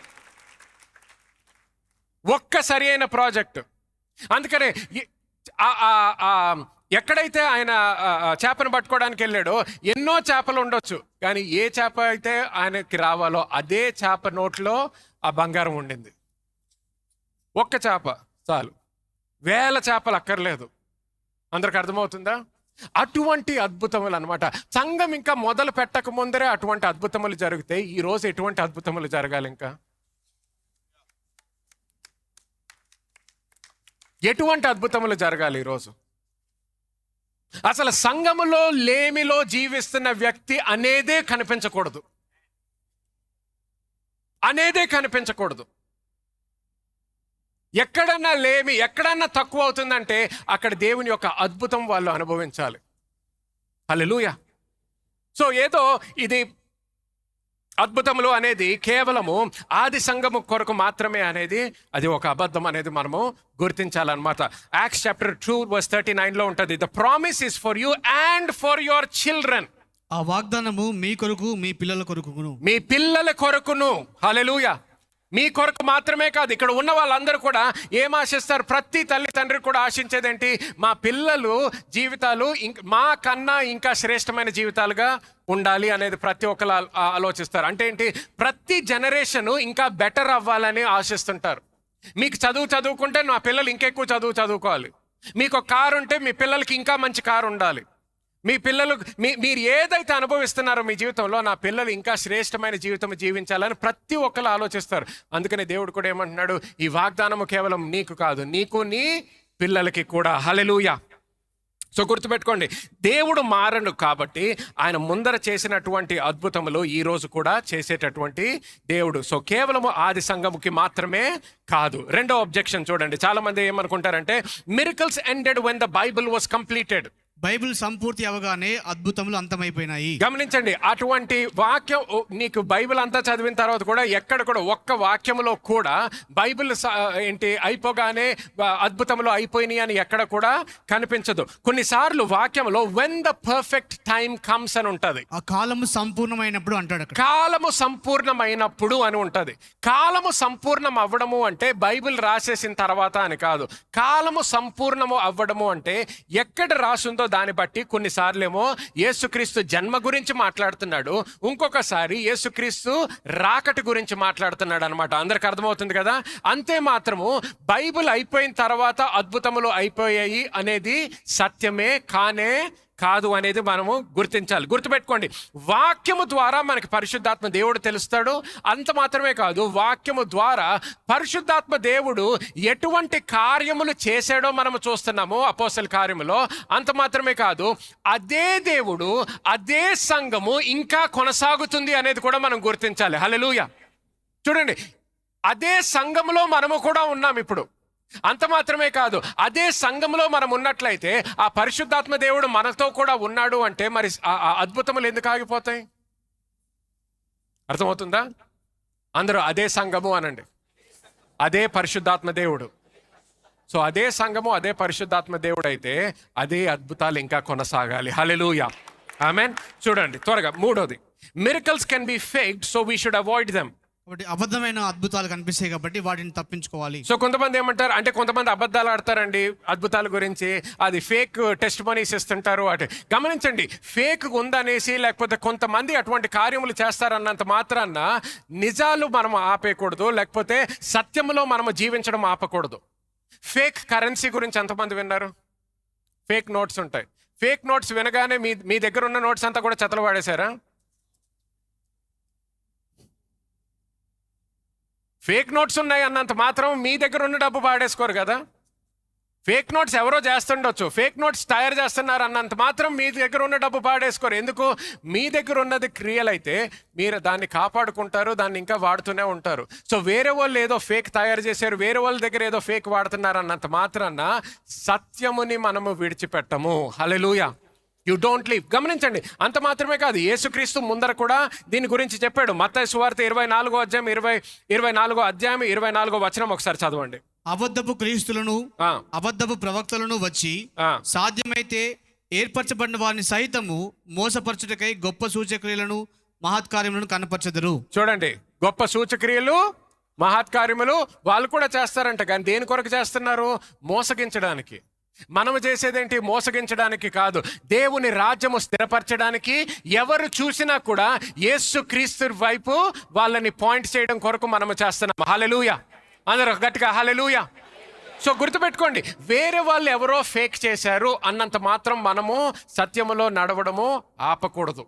ఒక్క సరి అయిన ప్రాజెక్టు. అందుకనే ఎక్కడైతే ఆయన చేపను పట్టుకోవడానికి వెళ్ళాడో ఎన్నో చేపలు ఉండొచ్చు, కానీ ఏ చేప అయితే ఆయనకి రావాలో అదే చేప నోట్లో ఆ బంగారం ఉండింది. ఒక్క చేప చాలు, 1000 చేపలు అక్కర్లేదు. అందరికి అర్థమవుతుందా? అటువంటి అద్భుతములు అనమాట. సంఘం ఇంకా మొదలు పెట్టక ముందరే అటువంటి అద్భుతములు జరుగుతాయి. ఈరోజు ఎటువంటి అద్భుతములు జరగాలి? ఇంకా ఎటువంటి అద్భుతములు జరగాలి ఈరోజు? అసలు సంఘములో లేమిలో జీవిస్తున్న వ్యక్తి అనేదే కనిపించకూడదు. ఎక్కడన్నా లేమి, ఎక్కడన్నా తక్కువ అవుతుందంటే అక్కడ దేవుని యొక్క అద్భుతం వాళ్ళు అనుభవించాలి. హల్లెలూయా. సో ఏదో ఇది అద్భుతములు అనేది కేవలము ఆది సంఘము కొరకు మాత్రమే అనేది అది ఒక అబద్ధం అనేది మనము గుర్తించాలన్నమాట. యాక్ట్స్ చాప్టర్ 2:39 ఉంటుంది. The promise is for you and for your children. ఆ వాగ్దానము మీ కొరకు, మీ పిల్లల కొరకును. హల్లెలూయా. మీ కొరకు మాత్రమే కాదు, ఇక్కడ ఉన్న వాళ్ళందరూ కూడా ఏం ఆశిస్తారు? ప్రతి తల్లి తండ్రి కూడా ఆశించేది ఏంటి? మా పిల్లలు జీవితాలు మా కన్నా ఇంకా శ్రేష్టమైన జీవితాలుగా ఉండాలి అనేది ప్రతి ఒక్కరు ఆలోచిస్తారు. అంటే ఏంటి? ప్రతి జనరేషను ఇంకా బెటర్ అవ్వాలని ఆశిస్తుంటారు. మీకు చదువుకుంటే నా పిల్లలు ఇంకెక్కువ చదువుకోవాలి. మీకు ఒక కారు ఉంటే మీ పిల్లలకి ఇంకా మంచి కారు ఉండాలి. మీ పిల్లలు మీరు ఏదైతే అనుభవిస్తున్నారో మీ జీవితంలో, నా పిల్లలు ఇంకా శ్రేష్టమైన జీవితం జీవించాలని ప్రతి ఒక్కరు ఆలోచిస్తారు. అందుకనే దేవుడు కూడా ఏమంటున్నాడు? ఈ వాగ్దానము కేవలం నీకు కాదు, నీకు నీ పిల్లలకి కూడా. హల్లెలూయా. సో గుర్తుపెట్టుకోండి, దేవుడు మారను కాబట్టి ఆయన ముందర చేసినటువంటి అద్భుతములు ఈ రోజు కూడా చేసేటటువంటి దేవుడు. సో కేవలము ఆది సంఘముకి మాత్రమే కాదు. రెండో అబ్జెక్షన్ చూడండి, చాలా మంది ఏమనుకుంటారంటే miracles ended when the Bible was completed. Bible సంపూర్తి అవగానే అద్భుతములు అంతమైపోయినాయి. గమనించండి, అటువంటి వాక్యం నీకు బైబిల్ అంతా చదివిన తర్వాత కూడా ఎక్కడ కూడా ఒక్క వాక్యములో కూడా బైబిల్ అయిపోగానే అద్భుతములు అయిపోయినాయి అని ఎక్కడ కూడా కనిపించదు. కొన్నిసార్లు వాక్యంలో when the perfect time comes అని ఉంటది. ఆ కాలము సంపూర్ణమైనప్పుడు అంటాడు అక్కడ. కాలము సంపూర్ణమైనప్పుడు అని ఉంటది. కాలము సంపూర్ణం అవ్వడము అంటే బైబిల్ రాసేసిన తర్వాత అని కాదు. కాలము సంపూర్ణము అవ్వడము అంటే ఎక్కడ రాసుందో దాన్ని బట్టి కొన్నిసార్లు ఏమో యేసుక్రీస్తు జన్మ గురించి మాట్లాడుతున్నాడు, ఇంకొకసారి యేసుక్రీస్తు రాకటి గురించి మాట్లాడుతున్నాడు అనమాట. అందరికి అర్థమవుతుంది కదా. అంతే మాత్రము బైబిల్ అయిపోయిన తర్వాత అద్భుతములు అయిపోయాయి అనేది సత్యమే కానే కాదు అనేది మనము గుర్తించాలి. గుర్తుపెట్టుకోండి, వాక్యము ద్వారా మనకి పరిశుద్ధాత్మ దేవుడు తెలుస్తాడు. అంత మాత్రమే కాదు, వాక్యము ద్వారా పరిశుద్ధాత్మ దేవుడు ఎటువంటి కార్యములు చేశాడో మనము చూస్తున్నాము అపోస్తల కార్యములో. అంత మాత్రమే కాదు, అదే దేవుడు అదే సంఘము ఇంకా కొనసాగుతుంది అనేది కూడా మనం గుర్తించాలి. హల్లెలూయా. చూడండి, అదే సంఘములో మనము కూడా ఉన్నాం ఇప్పుడు. అంత మాత్రమే కాదు, అదే సంఘంలో మనం ఉన్నట్లయితే ఆ పరిశుద్ధాత్మ దేవుడు మనతో కూడా ఉన్నాడు అంటే మరి ఆ అద్భుతములు ఎందుకు ఆగిపోతాయి? అర్థమవుతుందా? అందరూ అదే సంఘము అనండి. అదే పరిశుద్ధాత్మ దేవుడు. సో అదే సంఘము అదే పరిశుద్ధాత్మ దేవుడు అయితే అదే అద్భుతాలు ఇంకా కొనసాగాలి. హల్లెలూయా, ఆమేన్. చూడండి త్వరగా మూడోది, miracles can be faked so we should avoid them. కాబట్టి అబద్ధమైన అద్భుతాలు కనిపిస్తాయి కాబట్టి వాటిని తప్పించుకోవాలి. సో కొంతమంది ఏమంటారు అంటే, కొంతమంది అబద్ధాలు ఆడతారండి అద్భుతాల గురించి, అది ఫేక్ టెస్ట్ మనీస్ ఇస్తుంటారు. అంటే గమనించండి, ఫేక్ ఉందనేసి లేకపోతే కొంతమంది అటువంటి కార్యములు చేస్తారన్నంత మాత్రాన నిజాలు మనం ఆపేయకూడదు, లేకపోతే సత్యములో మనము జీవించడం ఆపకూడదు. ఫేక్ కరెన్సీ గురించి ఎంతమంది విన్నారు? ఫేక్ నోట్స్ ఉంటాయి. ఫేక్ నోట్స్ వినగానే మీ దగ్గర ఉన్న నోట్స్ అంతా కూడా చెత్తలు వాడేశారా? ఫేక్ నోట్స్ ఉన్నాయి అన్నంత మాత్రం మీ దగ్గర ఉన్న డబ్బు పాడేసుకోరు కదా. ఫేక్ నోట్స్ ఎవరో చేస్తుండొచ్చు, ఫేక్ నోట్స్ తయారు చేస్తున్నారు అన్నంత మాత్రం మీ దగ్గర ఉన్న డబ్బు పాడేసుకోరు. ఎందుకు? మీ దగ్గర ఉన్నది క్రియలైతే మీరు దాన్ని కాపాడుకుంటారు, దాన్ని ఇంకా వాడుతూనే ఉంటారు. సో వేరే వాళ్ళు ఏదో ఫేక్ తయారు చేశారు, వేరే వాళ్ళ దగ్గర ఏదో ఫేక్ వాడుతున్నారు అన్నంత మాత్రాన సత్యముని మనము విడిచిపెట్టము. హల్లెలూయా. You don't leave. గమనించండి, అంత మాత్రమే కాదు, యేసుక్రీస్తు ముందర కూడా దీని గురించి చెప్పాడు. మత్తయి సువార్త 24వ అధ్యాయం 24వ వచనం ఒకసారి చదవండి. అబద్ధపు క్రీస్తులను అబద్ధపు ప్రవక్తలను వచ్చి సాధ్యమైతే ఏర్పరచబడిన వారిని సైతము మోసపరచుటకై గొప్ప సూచక్రియలను మహత్కార్యములను కనపరచెదరు. చూడండి, గొప్ప సూచక్రియలు మహత్కార్యములు వాళ్ళు కూడా చేస్తారంట. కానీ దేని కొరకు చేస్తున్నారు? మోసగించడానికి. మనము చేసేదేంటి? మోసగించడానికి కాదు, దేవుని రాజ్యము స్థిరపరచడానికి. ఎవరు చూసినా కూడా యేసుక్రీస్తు వైపు వాళ్ళని పాయింట్ చేయడం కొరకు మనము చేస్తున్నాము. హల్లెలూయా. అందరూ గట్టిగా హల్లెలూయా. సో గుర్తుపెట్టుకోండి, వేరే వాళ్ళు ఎవరో ఫేక్ చేశారు అన్నంత మాత్రం మనము సత్యములో నడవడము ఆపకూడదు.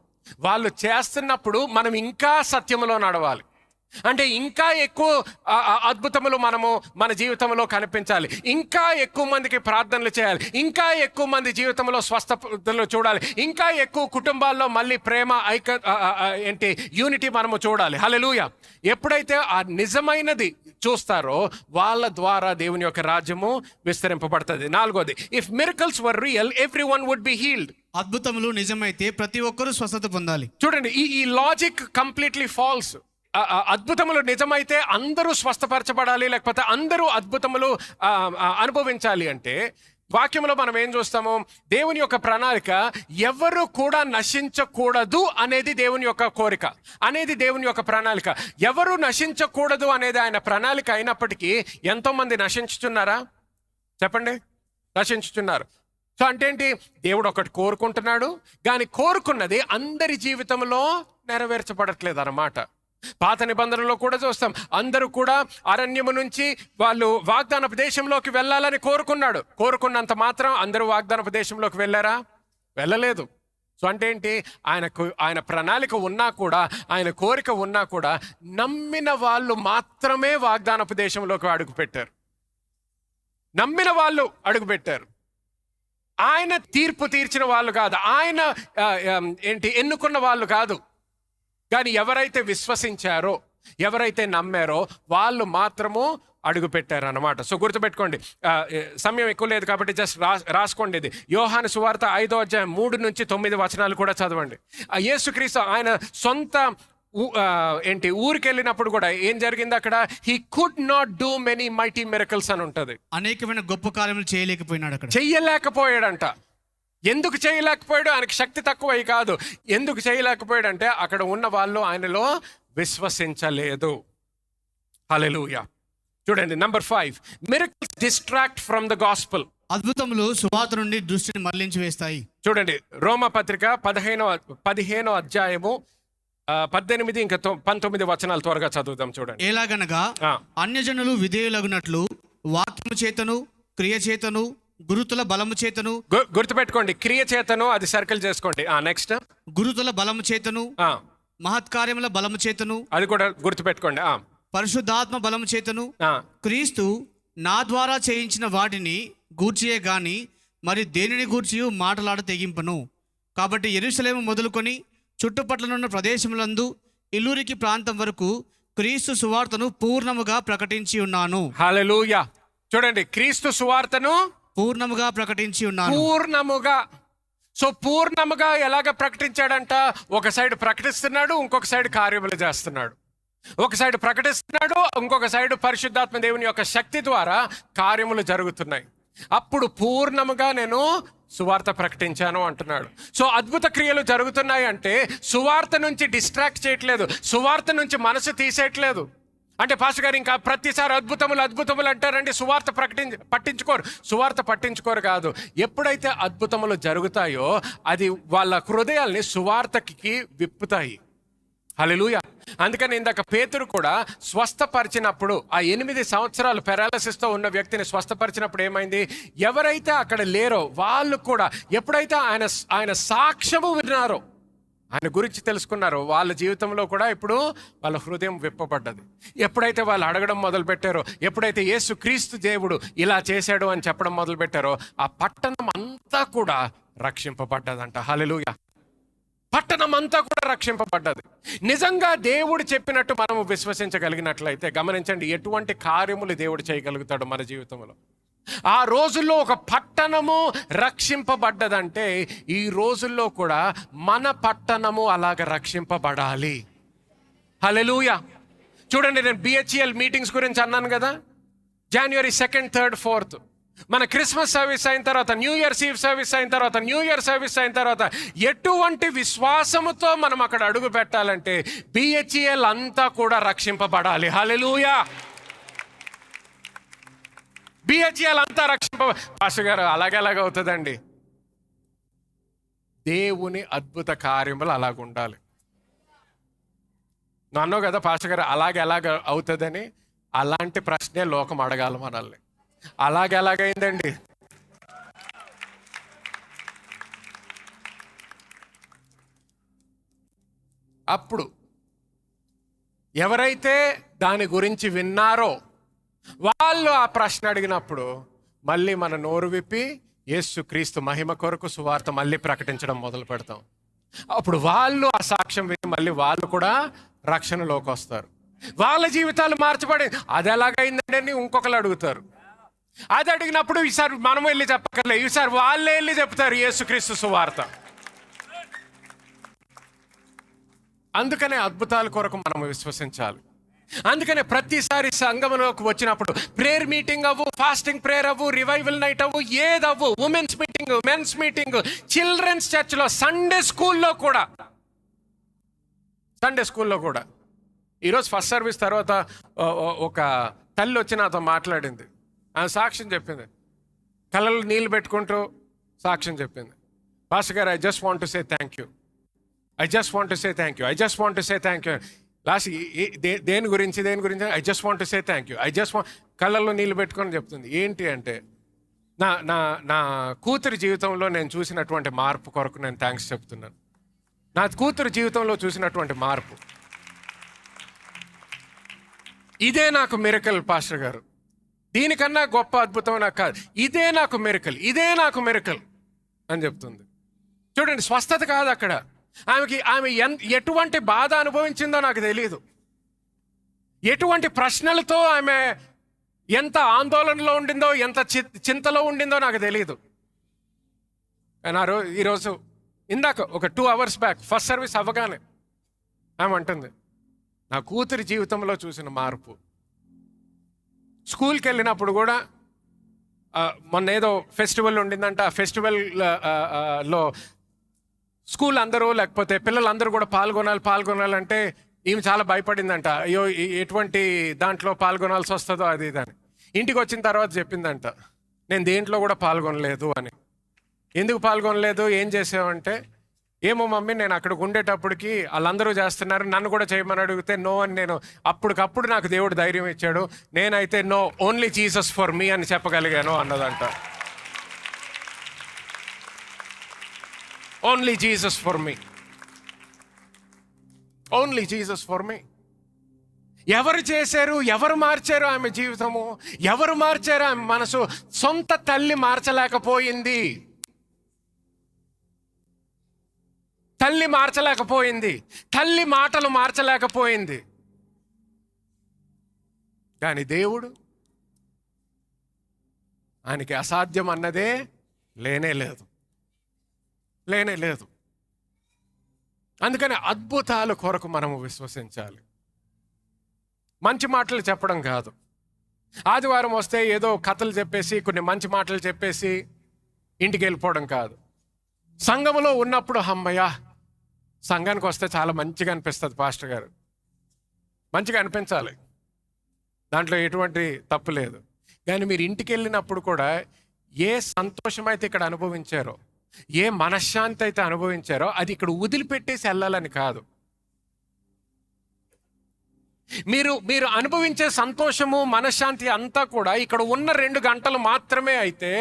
వాళ్ళు చేస్తున్నప్పుడు మనం ఇంకా సత్యములో నడవాలి. అంటే ఇంకా ఎక్కువ అద్భుతములు మనము మన జీవితంలో కనిపించాలి, ఇంకా ఎక్కువ మందికి ప్రార్థనలు చేయాలి, ఇంకా ఎక్కువ మంది జీవితంలో స్వస్థతలు చూడాలి, ఇంకా ఎక్కువ కుటుంబాల్లో మళ్ళీ ప్రేమ యూనిటీ మనము చూడాలి. హల్లెలూయా. ఎప్పుడైతే ఆ నిజమైనది చూస్తారో వాళ్ళ ద్వారా దేవుని యొక్క రాజ్యము విస్తరింపబడుతుంది. నాలుగోది, if miracles were real everyone would be healed. అద్భుతములు నిజమైతే ప్రతి ఒక్కరూ స్వస్థత పొందాలి. చూడండి, ఈ లాజిక్ కంప్లీట్లీ ఫాల్స్. అద్భుతములు నిజమైతే అందరూ స్వస్థపరచబడాలి, లేకపోతే అందరూ అద్భుతములు అనుభవించాలి అంటే వాక్యంలో మనం ఏం చూస్తాము? దేవుని యొక్క ప్రణాళిక ఎవరు కూడా నశించకూడదు అనేది దేవుని యొక్క కోరిక, అనేది దేవుని యొక్క ప్రణాళిక. ఎవరు నశించకూడదు అనేది ఆయన ప్రణాళిక అయినప్పటికీ ఎంతోమంది నశించుచున్నారా? చెప్పండి, నశించుచున్నారు. సో అంటే ఏంటి? దేవుడు ఒకటి కోరుకుంటున్నాడు, కానీ కోరుకున్నది అందరి జీవితంలో నెరవేర్చబడట్లేదు అన్నమాట. పాత నిబంధనలో కూడా చూస్తాం, అందరూ కూడా అరణ్యము నుంచి వాళ్ళు వాగ్దానపు దేశంలోకి వెళ్ళాలని కోరుకున్నాడు. కోరుకున్నంత మాత్రం అందరూ వాగ్దానపు దేశంలోకి వెళ్ళారా? వెళ్ళలేదు. సో అంటే ఏంటి? ఆయన ప్రణాళిక ఉన్నా కూడా, ఆయన కోరిక ఉన్నా కూడా నమ్మిన వాళ్ళు మాత్రమే వాగ్దానపు దేశంలోకి అడుగుపెట్టారు. నమ్మిన వాళ్ళు అడుగుపెట్టారు. ఆయన తీర్పు తీర్చిన వాళ్ళు కాదు, ఆయన ఎన్నుకున్న వాళ్ళు కాదు. కానీ ఎవరైతే విశ్వసించారో, ఎవరైతే నమ్మారో వాళ్ళు మాత్రము అడుగు పెట్టారు అన్నమాట. సో గుర్తుపెట్టుకోండి, సమయం ఎక్కువ లేదు కాబట్టి జస్ట్ రాసుకోండి. ఇది యోహాను సువార్త 5వ అధ్యాయం 3-9 వచనాలు కూడా చదవండి. యేసుక్రీస్తు ఆయన సొంత ఊరికి వెళ్ళినప్పుడు కూడా ఏం జరిగింది అక్కడ? He could not do many mighty miracles అని ఉంటుంది. అనేకమైన గొప్ప కార్యములు చేయలేకపోయినాడు, అక్కడ చెయ్యలేకపోయాడంట. ఎందుకు చేయలేకపోయాడు? ఆయనకి శక్తి తక్కువై కాదు. ఎందుకు చేయలేకపోయాడంటే అక్కడ ఉన్న వాళ్ళు ఆయనలో విశ్వసించలేదు. హల్లెలూయా. చూడండి, number 5, miracles distract from the gospel. అద్భుతములు సువార్త నుండి దృష్టిని మళ్లించి వేస్తాయి. చూడండి, రోమా పత్రిక 15వ అధ్యాయము 18 ఇంకా 19 వచనాలు త్వరగా చదువుదాం. చూడండి, ఎలాగనగా అన్యజనులు విధేయులగునట్లు వాక్యము చేతను క్రియ చేతను గురుతుల బలము చేతను. గుర్తుపెట్టుకోండి, క్రియ చేతను, అది సర్కిల్ చేసుకోండి. నెక్స్ట్, గురుతుల బలము చేతను, మహత్కార్యముల బలము చేతను, అది కూడా గుర్తుపెట్టుకోండి. పరిశుద్ధాత్మ బలము చేతను, క్రీస్తు నా ద్వారా చేయించిన వాటిని గూర్చియే గాని మరి దేనిని గూర్చి మాటలాడ తెగింపను. కాబట్టి యెరూషలేము మొదలుకొని చుట్టుపట్లనున్న ప్రదేశములందు ఇల్లూరికి ప్రాంతం వరకు క్రీస్తు సువార్తను పూర్ణముగా ప్రకటించి ఉన్నాను. హల్లెలూయా. చూడండి, క్రీస్తు సువార్తను పూర్ణముగా ప్రకటించి ఉన్నాను. పూర్ణముగా. సో పూర్ణముగా ఎలాగ ప్రకటించాడంట? ఒక సైడ్ ప్రకటిస్తున్నాడు, ఇంకొక సైడ్ కార్యములు చేస్తున్నాడు. ఒక సైడ్ ప్రకటిస్తున్నాడు, ఇంకొక సైడ్ పరిశుద్ధాత్మ దేవుని యొక్క శక్తి ద్వారా కార్యములు జరుగుతున్నాయి. అప్పుడు పూర్ణముగా నేను సువార్త ప్రకటించాను అంటున్నాడు. సో అద్భుత క్రియలు జరుగుతున్నాయి అంటే సువార్త నుంచి డిస్ట్రాక్ట్ చేయట్లేదు, సువార్త నుంచి మనసు తీసేయట్లేదు. అంటే పాస్టర్ గారు ఇంకా ప్రతిసారి అద్భుతములు అంటారండి, సువార్త సువార్త పట్టించుకోరు కాదు. ఎప్పుడైతే అద్భుతములు జరుగుతాయో అది వాళ్ళ హృదయాల్ని సువార్తకి విప్పుతాయి. హల్లెలూయా. అందుకని ఇందాక పేతురు కూడా స్వస్థపరిచినప్పుడు, ఆ 8 సంవత్సరాలు పెరాలసిస్తో ఉన్న వ్యక్తిని స్వస్థపరిచినప్పుడు ఏమైంది? ఎవరైతే అక్కడ లేరో వాళ్ళు కూడా ఎప్పుడైతే ఆయన సాక్ష్యము విన్నారో, ఆయన గురించి తెలుసుకున్నారో, వాళ్ళ జీవితంలో కూడా ఇప్పుడు వాళ్ళ హృదయం విప్పబడ్డది. ఎప్పుడైతే వాళ్ళు అడగడం మొదలుపెట్టారో, ఎప్పుడైతే యేసు క్రీస్తు దేవుడు ఇలా చేశాడు అని చెప్పడం మొదలుపెట్టారో, ఆ పట్టణం అంతా కూడా రక్షింపబడ్డదంట. హల్లెలూయా. పట్టణం అంతా కూడా రక్షింపబడ్డది. నిజంగా దేవుడు చెప్పినట్టు మనము విశ్వసించగలిగినట్లయితే గమనించండి, ఎటువంటి కార్యములు దేవుడు చేయగలుగుతాడు మన జీవితంలో. ఆ రోజుల్లో ఒక పట్టణము రక్షింపబడ్డదంటే ఈ రోజుల్లో కూడా మన పట్టణము అలాగ రక్షింపబడాలి. హల్లెలూయా. చూడండి, నేను BHEL మీటింగ్స్ గురించి అన్నాను కదా. January 2nd, 3rd, 4th మన క్రిస్మస్ సర్వీస్ అయిన తర్వాత, న్యూ ఇయర్స్ ఈవ్ సర్వీస్ అయిన తర్వాత, న్యూ ఇయర్ సర్వీస్ అయిన తర్వాత ఎటువంటి విశ్వాసముతో మనం అక్కడ అడుగు పెట్టాలంటే BHEL అంతా కూడా రక్షింపబడాలి. హల్లెలూయా. BHEL అంతా పాస్టర్ గారు అలాగేలాగ అవుతుందండి? దేవుని అద్భుత కార్యములు అలాగ ఉండాలి. నువ్వు అన్నావు కదా పాస్టర్ గారు అలాగెలాగ అవుతుందని. అలాంటి ప్రశ్నే లోకం అడగాలి మనల్ని. అలాగెలాగైందండి? అప్పుడు ఎవరైతే దాని గురించి విన్నారో వాళ్ళు ఆ ప్రశ్న అడిగినప్పుడు మళ్ళీ మన నోరు విప్పి యేసు క్రీస్తు మహిమ కొరకు సువార్త మళ్ళీ ప్రకటించడం మొదలు పెడతాం. అప్పుడు వాళ్ళు ఆ సాక్ష్యం విని మళ్ళీ వాళ్ళు కూడా రక్షణలోకి వస్తారు. వాళ్ళ జీవితాలు మార్చబడి అది ఎలాగైందండి అని ఇంకొకరు అడుగుతారు. అది అడిగినప్పుడు ఈసారి మనం వెళ్ళి చెప్పక్కర్లే, ఈసారి వాళ్ళే వెళ్ళి చెప్తారు యేసుక్రీస్తు సువార్త. అందుకనే అద్భుతాల కొరకు మనం విశ్వసించాలి. అందుకనే ప్రతిసారి సంఘంలోకి వచ్చినప్పుడు ప్రేయర్ మీటింగ్ అవ్వు, ఫాస్టింగ్ ప్రేయర్ అవ్వు, రివైవల్ నైట్ అవ్వు, ఏదవ్వు, women's meeting, men's meeting, children's చర్చ్లో, సండే స్కూల్లో కూడా ఈరోజు ఫస్ట్ సర్వీస్ తర్వాత ఒక తల్లి వచ్చి నాతో మాట్లాడింది. ఆమె సాక్ష్యం చెప్పింది, కళ్ళలో నీళ్ళు పెట్టుకుంటూ సాక్ష్యం చెప్పింది. పాస్టర్ గారు, I just want to say thank you, I just want to say thank you, I just want to say thank you. Last దేని గురించి I just want to say thank you, I just want. కళ్ళల్లో నీళ్ళు పెట్టుకొని చెప్తుంది. ఏంటి అంటే నా కూతురి జీవితంలో నేను చూసినటువంటి మార్పు కొరకు నేను థ్యాంక్స్ చెప్తున్నాను. నా కూతురు జీవితంలో చూసినటువంటి మార్పు, ఇదే నాకు మిరకల్ పాస్టర్ గారు. దీనికన్నా గొప్ప అద్భుతం నాకు కాదు. ఇదే నాకు మిరకల్. అని చెప్తుంది. చూడండి, స్వస్థత కాదు అక్కడ. ఆమె ఎటువంటి బాధ అనుభవించిందో నాకు తెలియదు, ఎటువంటి ప్రశ్నలతో ఆమె ఎంత ఆందోళనలో ఉండిందో, ఎంత చింతలో ఉండిందో నాకు తెలియదు. కానీ ఈరోజు ఇందాక ఒక 2 hours బ్యాక్ ఫస్ట్ సర్వీస్ అవ్వగానే ఆమె అంటుంది, నా కూతురి జీవితంలో చూసిన మార్పు. స్కూల్కి వెళ్ళినప్పుడు కూడా మొన్న ఏదో ఫెస్టివల్ ఉండిందంట. ఆ ఫెస్టివల్లో స్కూల్ అందరూ లేకపోతే పిల్లలందరూ కూడా పాల్గొనాలంటే ఈమె చాలా భయపడిందంట. అయ్యో, ఎటువంటి దాంట్లో పాల్గొనాల్సి వస్తుందో అది ఇదని. ఇంటికి వచ్చిన తర్వాత చెప్పిందంట, నేను దేంట్లో కూడా పాల్గొనలేదు అని. ఎందుకు పాల్గొనలేదు, ఏం చేసావంటే, ఏమో మమ్మీ, నేను అక్కడికి ఉండేటప్పటికి వాళ్ళందరూ చేస్తున్నారు, నన్ను కూడా చేయమని అడిగితే నో అని నేను అప్పటికప్పుడు నాకు దేవుడు ధైర్యం ఇచ్చాడు. నేనైతే no, only Jesus for me అని చెప్పగలిగాను అన్నదంట. Only Jesus for me, only Jesus for me. ఎవరు చేశారు, ఎవరు మార్చారు ఆమె జీవితము, ఎవరు మార్చారు ఆమె మనసు? సొంత తల్లి మార్చలేకపోయింది, తల్లి మార్చలేకపోయింది, తల్లి మాటలు మార్చలేకపోయింది. కానీ దేవుడు, ఆయనకి అసాధ్యం అన్నదే లేనే లేదు. అందుకని అద్భుతాల కొరకు మనము విశ్వసించాలి. మంచి మాటలు చెప్పడం కాదు. ఆదివారం వస్తే ఏదో కథలు చెప్పేసి కొన్ని మంచి మాటలు చెప్పేసి ఇంటికి వెళ్ళిపోవడం కాదు. సంఘములో ఉన్నప్పుడు అమ్మయ్య, సంఘానికి వస్తే చాలా మంచిగా అనిపిస్తుంది పాస్టర్ గారు, మంచిగా అనిపించాలి, దాంట్లో ఎటువంటి తప్పు లేదు. కానీ మీరు ఇంటికి వెళ్ళినప్పుడు కూడా ఏ సంతోషం అయితే ఇక్కడ అనుభవించారో, ఏ మనశ్శాంతి అయితే అనుభవించారో అది ఇక్కడ వదిలిపెట్టేసి వెళ్ళాలని కాదు. మీరు అనుభవించే సంతోషము, మనశ్శాంతి అంతా కూడా ఇక్కడ ఉన్న 2 గంటలు మాత్రమే అయితే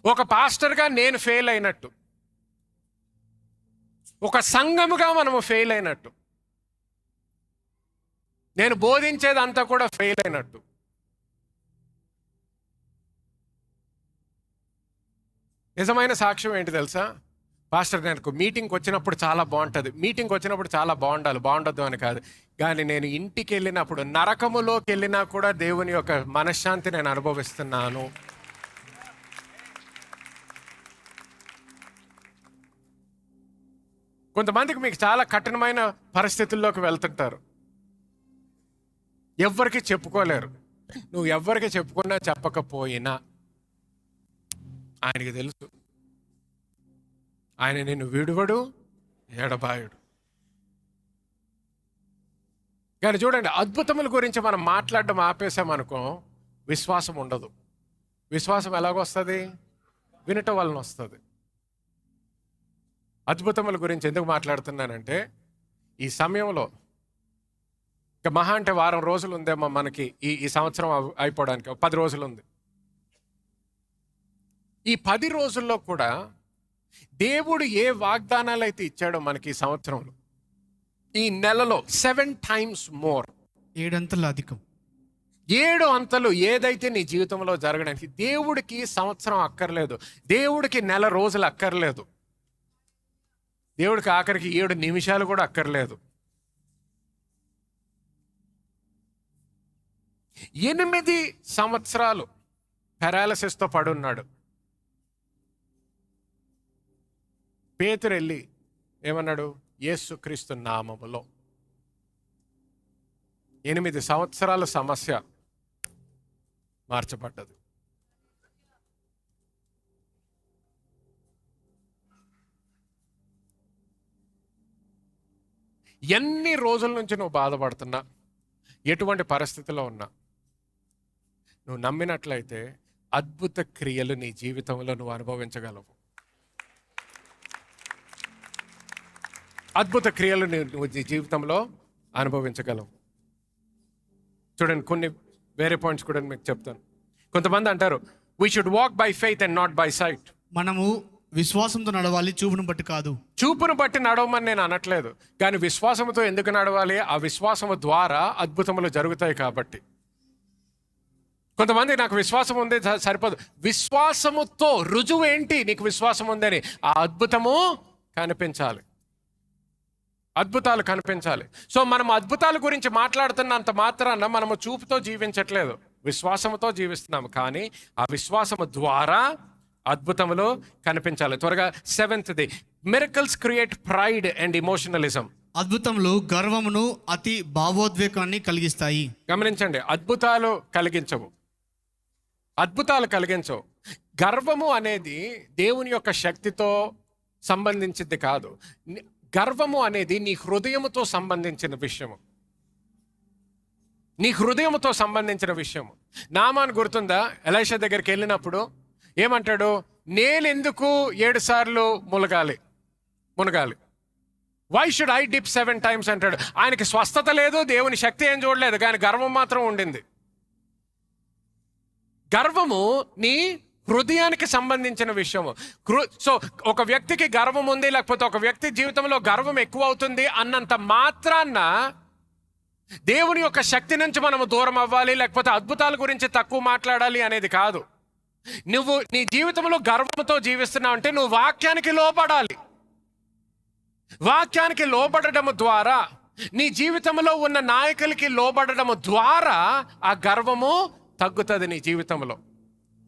ఒక పాస్టర్గా నేను ఫెయిల్ అయినట్టు, ఒక సంఘముగా మనము ఫెయిల్ అయినట్టు, నేను బోధించేదంతా కూడా ఫెయిల్ అయినట్టు. నిజమైన సాక్ష్యం ఏంటి తెలుసా? పాస్టర్, నేను మీటింగ్కి వచ్చినప్పుడు చాలా బాగుంటుంది, మీటింగ్కి వచ్చినప్పుడు చాలా బాగుండదు అని కాదు, కానీ నేను ఇంటికి వెళ్ళినప్పుడు, నరకములోకి వెళ్ళినా కూడా దేవుని యొక్క మనశ్శాంతి నేను అనుభవిస్తున్నాను. కొంతమందికి మీకు చాలా కఠినమైన పరిస్థితుల్లోకి వెళ్తుంటారు, ఎవ్వరికి చెప్పుకోలేరు. నువ్వు ఎవ్వరికి చెప్పుకున్నా చెప్పకపోయినా ఆయనకి తెలుసు, ఆయన నిన్ను విడువడు, ఎడబాయుడు. కానీ చూడండి, అద్భుతముల గురించి మనం మాట్లాడడం ఆపేసామనుకో, విశ్వాసం ఉండదు. విశ్వాసం ఎలాగొస్తుంది? వినటం వలన వస్తుంది. అద్భుతముల గురించి ఎందుకు మాట్లాడుతున్నానంటే, ఈ సమయంలో ఇక మహా అంటే వారం రోజులు ఉందేమో మనకి ఈ సంవత్సరం అయిపోవడానికి, 10 రోజులు ఉంది. ఈ 10 రోజుల్లో కూడా దేవుడు ఏ వాగ్దానాలు అయితే ఇచ్చాడో మనకి ఈ సంవత్సరంలో, ఈ నెలలో 7 times more, 7 అంతలు అధికం, 7 అంతలు ఏదైతే నీ జీవితంలో జరగడానికి. దేవుడికి సంవత్సరం అక్కర్లేదు, దేవుడికి నెల రోజులు అక్కర్లేదు, దేవుడికి ఆఖరికి 7 నిమిషాలు కూడా అక్కర్లేదు. 8 సంవత్సరాలు పారాలసిస్తో పడున్నాడు. పేతురు వెళ్ళి ఏమన్నాడు? యేసుక్రీస్తు నామములో. 8 సంవత్సరాల సమస్య మార్చబడ్డది. ఎన్ని రోజుల నుంచి నువ్వు బాధపడుతున్నా, ఎటువంటి పరిస్థితిలో ఉన్నా, నువ్వు నమ్మినట్లయితే అద్భుత క్రియలు నీ జీవితంలో నువ్వు అనుభవించగలవు. అద్భుత క్రియలు నువ్వు నీ జీవితంలో అనుభవించగలవు. చూడండి, కొన్ని వేరే పాయింట్స్ కూడా మీకు చెప్తాను. కొంతమంది అంటారు, we should walk by faith and not by sight. మనము విశ్వాసంతో నడవాలి, చూపును బట్టి కాదు. చూపును బట్టి నడవమని నేను అనట్లేదు, కానీ విశ్వాసంతో ఎందుకు నడవాలి? ఆ విశ్వాసము ద్వారా అద్భుతములు జరుగుతాయి కాబట్టి. కొంతమంది నాకు విశ్వాసం ఉంది సరిపోదు. విశ్వాసముతో రుజువు ఏంటి నీకు విశ్వాసం ఉందని? ఆ అద్భుతము కనిపించాలి, అద్భుతాలు కనిపించాలి. సో మనం అద్భుతాల గురించి మాట్లాడుతున్నంత మాత్రాన మనము చూపుతో జీవించట్లేదు, విశ్వాసముతో జీవిస్తున్నాము. కానీ ఆ విశ్వాసము ద్వారా అద్భుతములు కనిపించాలి. త్వరగా 7th, miracles create pride and emotionalism. అద్భుతములు గర్వమును అతి భావోద్వేగాన్ని కలిగిస్తాయి. గమనించండి, అద్భుతాలు కలిగించవు, అద్భుతాలు కలిగించవు. గర్వము అనేది దేవుని యొక్క శక్తితో సంబంధించింది కాదు. గర్వము అనేది నీ హృదయముతో సంబంధించిన విషయము, నీ హృదయముతో సంబంధించిన విషయము. నామాన్ గుర్తుందా? ఎలీషా దగ్గరికి వెళ్ళినప్పుడు ఏమంటాడు? నేనెందుకు 7 సార్లు మునగాలి? Why should I dip 7 times అంటాడు. ఆయనకి స్వస్థత లేదు, దేవుని శక్తి ఏం చూడలేదు, కానీ గర్వం మాత్రం ఉండింది. గర్వము నీ హృదయానికి సంబంధించిన విషయము. సో ఒక వ్యక్తికి గర్వం ఉంది, లేకపోతే ఒక వ్యక్తి జీవితంలో గర్వం ఎక్కువ అవుతుంది అన్నంత మాత్రాన్న దేవుని యొక్క శక్తి నుంచి మనము దూరం అవ్వాలి, లేకపోతే అద్భుతాల గురించి తక్కువ మాట్లాడాలి అనేది కాదు. నువ్వు నీ జీవితంలో గర్వంతో జీవిస్తున్నావు అంటే నువ్వు వాక్యానికి లోబడాలి. వాక్యానికి లోబడము ద్వారా, నీ జీవితంలో ఉన్న నాయకులకి లోబడము ద్వారా ఆ గర్వము తగ్గుతుంది నీ జీవితంలో.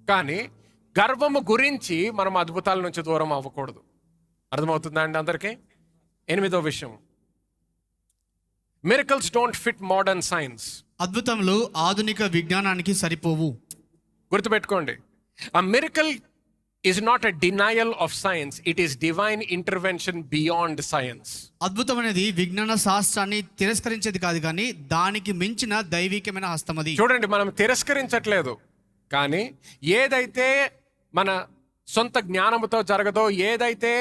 కానీ గర్వము గురించి మనం అద్భుతాల నుంచి దూరం అవ్వకూడదు. అర్థమవుతుందా అండి అందరికీ? 8వ విషయం, miracles don't fit modern science. అద్భుతములు ఆధునిక విజ్ఞానానికి సరిపోవు. గుర్తుపెట్టుకోండి, a miracle is not a denial of science, it is divine intervention beyond science. అద్భుతం అనేది విజ్ఞాన శాస్త్రాన్ని తిరస్కరించేది కాదు, కానీ దానికి మించిన దైవికమైన హస్తం అది. చూడండి, మనం తిరస్కరించట్లేదు, కానీ ఏదైతే మన సొంత జ్ఞానముతో జరగదో, ఏదైతే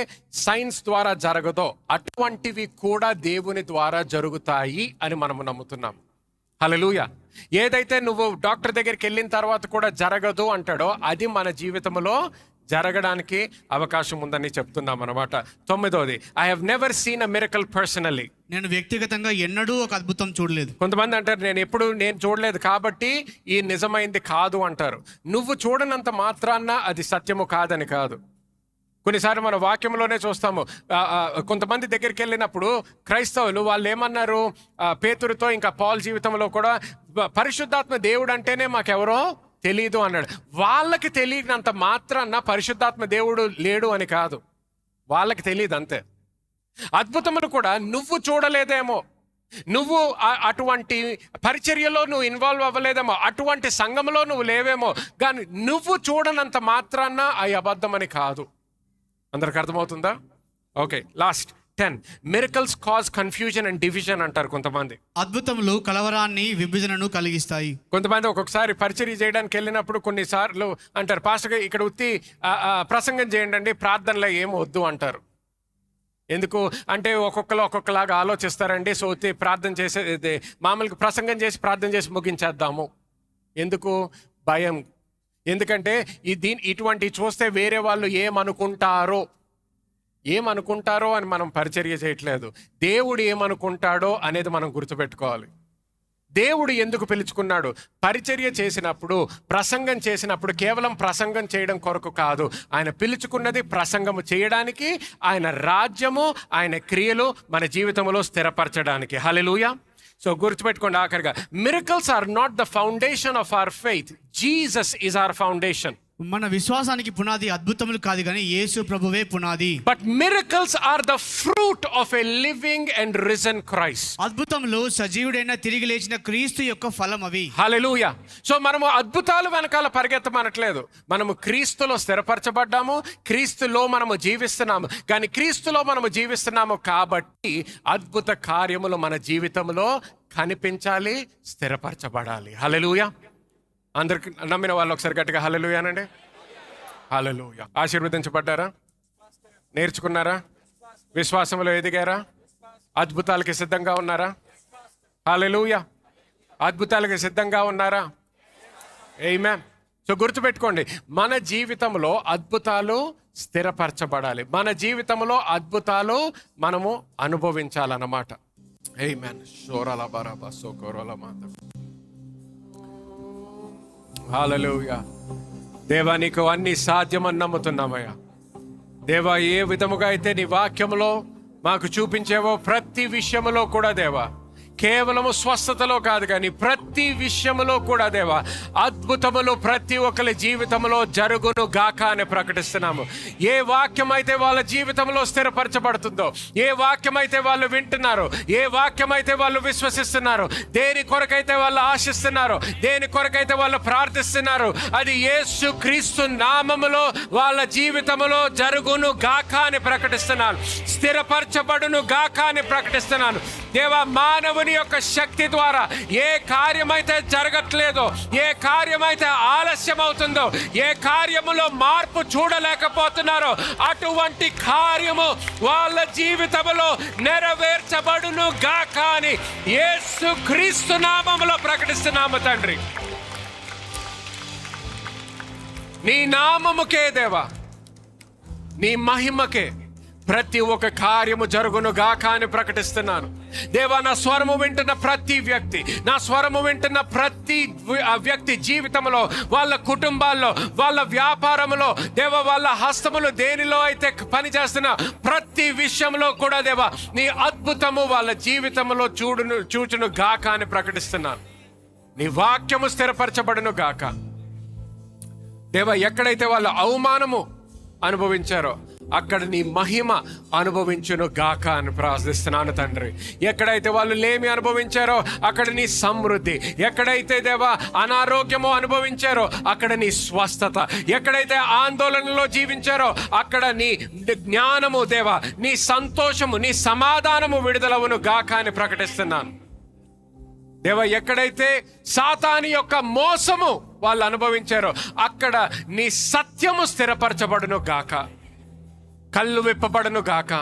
సైన్స్ ద్వారా జరగదో, అటువంటివి కూడా దేవుని ద్వారా జరుగుతాయి అని మనము నమ్ముతున్నాం. హల్లెలూయా. ఏదైతే నువ్వు డాక్టర్ దగ్గరికి వెళ్ళిన తర్వాత కూడా జరగదు అంటాడో, అది మన జీవితంలో జరగడానికి అవకాశం ఉందని చెప్తున్నాం అన్నమాట. 9వది, I have never seen a miracle personally. నేను వ్యక్తిగతంగా ఎన్నడూ ఒక అద్భుతం చూడలేదు. కొంతమంది అంటారు, నేను చూడలేదు కాబట్టి ఈ నిజమైంది కాదు అంటారు. నువ్వు చూడనంత మాత్రాన అది సత్యము కాదని కాదు. కొన్నిసార్లు మన వాక్యంలోనే చూస్తాము, కొంతమంది దగ్గరికి వెళ్ళినప్పుడు క్రైస్తవులు వాళ్ళు ఏమన్నారు, పేతురుతో ఇంకా పౌలు జీవితంలో కూడా పరిశుద్ధాత్మ దేవుడు అంటేనే మాకెవరో తెలీదు అన్నాడు. వాళ్ళకి తెలియనంత మాత్రాన పరిశుద్ధాత్మ దేవుడు లేడు అని కాదు, వాళ్ళకి తెలియదు అంతే. అద్భుతములు కూడా నువ్వు చూడలేదేమో, నువ్వు అటువంటి పరిచర్యలో నువ్వు ఇన్వాల్వ్ అవ్వలేదేమో, అటువంటి సంఘంలో నువ్వు లేవేమో, కానీ నువ్వు చూడనంత మాత్రాన అవి అబద్ధమని కాదు. అందరికి అర్థమవుతుందా? Okay, last 10, miracles cause confusion and division అంటారు కొంతమంది. అద్భుతములు కలవరాన్ని, విభజనను కలిగిస్తాయి. కొంతమంది ఒక్కొక్కసారి పరిచర్య చేయడానికి వెళ్ళినప్పుడు కొన్నిసార్లు అంటారు, పాస్టర్ గారు ఇక్కడ ఉత్తి ప్రసంగం చేయండి అండి, ప్రార్థనలో ఏం వద్దు అంటారు. ఎందుకు అంటే ఒక్కొక్కలాగా ఆలోచిస్తారండి. సో ఉత్తి ప్రార్థన చేసే మామూలుగా ప్రసంగం చేసి ప్రార్థన చేసి ముగించేద్దాము. ఎందుకు? భయం. ఎందుకంటే ఇటువంటి చూస్తే వేరే వాళ్ళు ఏమనుకుంటారో అని మనం పరిచర్య చేయట్లేదు. దేవుడు ఏమనుకుంటాడో అనేది మనం గుర్తుపెట్టుకోవాలి. దేవుడు ఎందుకు పిలుచుకున్నాడు? పరిచర్య చేసినప్పుడు, ప్రసంగం చేసినప్పుడు కేవలం ప్రసంగం చేయడం కొరకు కాదు. ఆయన పిలుచుకున్నది ప్రసంగము చేయడానికి, ఆయన రాజ్యము, ఆయన క్రియలు మన జీవితంలో స్థిరపరచడానికి. హల్లెలూయా. సో గుర్తుపెట్టుకోండి ఆఖరిగా, miracles are not the foundation of our faith, Jesus is our foundation. మన విశ్వాసానికి పునాది అద్భుతములు కాదు, కానీ యేసు ప్రభువే పునాది. But miracles are the fruit of a living and risen Christ. అద్భుతములు సజీవుడైన తిరిగి లేచిన క్రీస్తు యొక్క ఫలం అవి. హల్లెలూయా. సో మనము అద్భుతాలు వెనకాల పరిగెత్తమనట్లేదు. మనము క్రీస్తులో స్థిరపరచబడ్డాము, క్రీస్తులో మనము జీవిస్తున్నాము. కానీ క్రీస్తులో మనము జీవిస్తున్నాము కాబట్టి అద్భుత కార్యములు మన జీవితంలో కనిపించాలి, స్థిరపరచబడాలి. హల్లెలూయా. అందరికి నమ్మిన వాళ్ళు ఒకసారి గట్టిగా హల్లెలూయా అనండి. హల్లెలూయా. ఆశీర్వదించబడ్డారా? నేర్చుకున్నారా? విశ్వాసంలో ఎదిగారా? అద్భుతాలకి సిద్ధంగా ఉన్నారా? హల్లెలూయా. అద్భుతాలకి సిద్ధంగా ఉన్నారా? ఆమేన్. సో గుర్తుపెట్టుకోండి, మన జీవితంలో అద్భుతాలు స్థిరపరచబడాలి. మన జీవితంలో అద్భుతాలు మనము అనుభవించాలన్నమాట. ఆమేన్. షోరల బరబ సోకోరల మాత. హల్లెలూయా. దేవా, నీకు అన్ని సాధ్యమని నమ్ముతున్నామయ్యా. దేవా, ఏ విధముగా అయితే నీ వాక్యములో మాకు చూపించేవో ప్రతి విషయములో కూడా దేవా, కేవలము స్వస్థతలో కాదు కానీ ప్రతి విషయములో కూడా దేవా, అద్భుతములు ప్రతి ఒక్కరి జీవితంలో జరుగును గాక అని ప్రకటిస్తున్నాము. ఏ వాక్యం అయితే వాళ్ళ జీవితంలో స్థిరపరచబడుతుందో, ఏ వాక్యం అయితే వాళ్ళు వింటున్నారో, ఏ వాక్యం అయితే వాళ్ళు విశ్వసిస్తున్నారు, దేని కొరకైతే వాళ్ళు ఆశిస్తున్నారు, దేని కొరకైతే వాళ్ళు ప్రార్థిస్తున్నారు, అది యేసు క్రీస్తు నామములో వాళ్ళ జీవితంలో జరుగును గాక అని ప్రకటిస్తున్నాను. స్థిరపరచబడును గాక అని ప్రకటిస్తున్నాను. దేవా, మానవుని యొక్క శక్తి ద్వారా ఏ కార్యమైతే జరగట్లేదో, ఏ కార్యమైతే ఆలస్యం అవుతుందో, ఏ కార్యములో మార్పు చూడలేకపోతున్నారో, అటువంటి కార్యము వాళ్ళ జీవితంలో నెరవేర్చబడును గాక అని యేసు క్రీస్తు నామములో ప్రకటిస్తున్నాము తండ్రి. నీ నామముకే దేవా, నీ మహిమకే ప్రతి ఒక్క కార్యము జరుగును గాక అని ప్రకటిస్తున్నాను. దేవా, నా స్వరము వింటున్న ప్రతి వ్యక్తి, నా స్వరము వింటున్న ప్రతి వ్యక్తి జీవితంలో, వాళ్ళ కుటుంబాల్లో, వాళ్ళ వ్యాపారంలో దేవా, వాళ్ళ హస్తములు దేనిలో అయితే పనిచేస్తున్న ప్రతి విషయంలో కూడా దేవా, నీ అద్భుతము వాళ్ళ జీవితంలో చూచును గాక అని ప్రకటిస్తున్నాను. నీ వాక్యము స్థిరపరచబడును గాక. దేవా, ఎక్కడైతే వాళ్ళు అవమానము అనుభవించారో అక్కడ నీ మహిమ అనుభవించును గాక అని ప్రార్థిస్తున్నాను తండ్రి. ఎక్కడైతే వాళ్ళు లేమి అనుభవించారో అక్కడ నీ సమృద్ధి, ఎక్కడైతే దేవా అనారోగ్యము అనుభవించారో అక్కడ నీ స్వస్థత, ఎక్కడైతే ఆందోళనలో జీవించారో అక్కడ నీ జ్ఞానము దేవా, నీ సంతోషము, నీ సమాధానము విడుదలవును గాక అని ప్రకటిస్తున్నాను. దేవా, ఎక్కడైతే సాతాను యొక్క మోసము వాళ్ళు అనుభవించారో అక్కడ నీ సత్యము స్థిరపరచబడును గాక. కళ్ళు విప్పబడును గాక,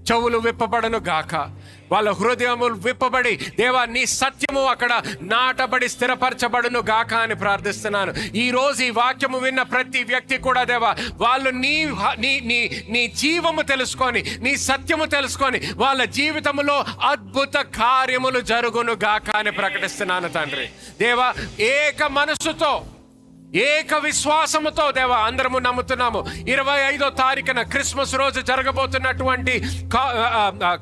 చెవులు విప్పబడును గాక, వాళ్ళ హృదయములు విప్పబడి దేవా నీ సత్యము అక్కడ నాటబడి స్థిరపరచబడును గాక అని ప్రార్థిస్తున్నాను. ఈ రోజు ఈ వాక్యము విన్న ప్రతి వ్యక్తి కూడా దేవా, వాళ్ళు నీ నీ నీ నీ జీవము తెలుసుకొని, నీ సత్యము తెలుసుకొని వాళ్ళ జీవితంలో అద్భుత కార్యములు జరుగును గాక అని ప్రకటిస్తున్నాను తండ్రి. దేవా, ఏక మనసుతో, ఏక విశ్వాసముతో దేవా అందరము నమ్ముతున్నాము. 25వ తారీఖున క్రిస్మస్ రోజు జరగబోతున్నటువంటి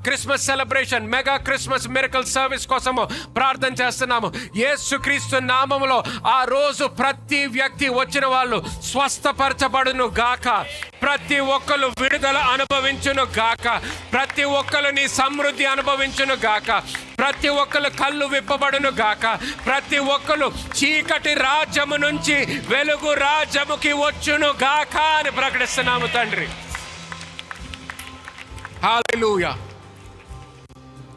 Christmas celebration, mega Christmas miracle service కోసము ప్రార్థన చేస్తున్నాము. యేసుక్రీస్తు నామములో ఆ రోజు ప్రతి వ్యక్తి వచ్చిన వాళ్ళు స్వస్థపరచబడును గాక, ప్రతి ఒక్కరు విడుదల అనుభవించును గాక, ప్రతి ఒక్కరు నీ సమృద్ధి అనుభవించును గాక, ప్రతి ఒక్కరు కళ్ళు విప్పబడును గాక, ప్రతి ఒక్కరు చీకటి రాజ్యము నుంచి వెలుగు రాజ్యముకి వచ్చును గాక అని ప్రకటిస్తున్నాము తండ్రి. హల్లెలూయా.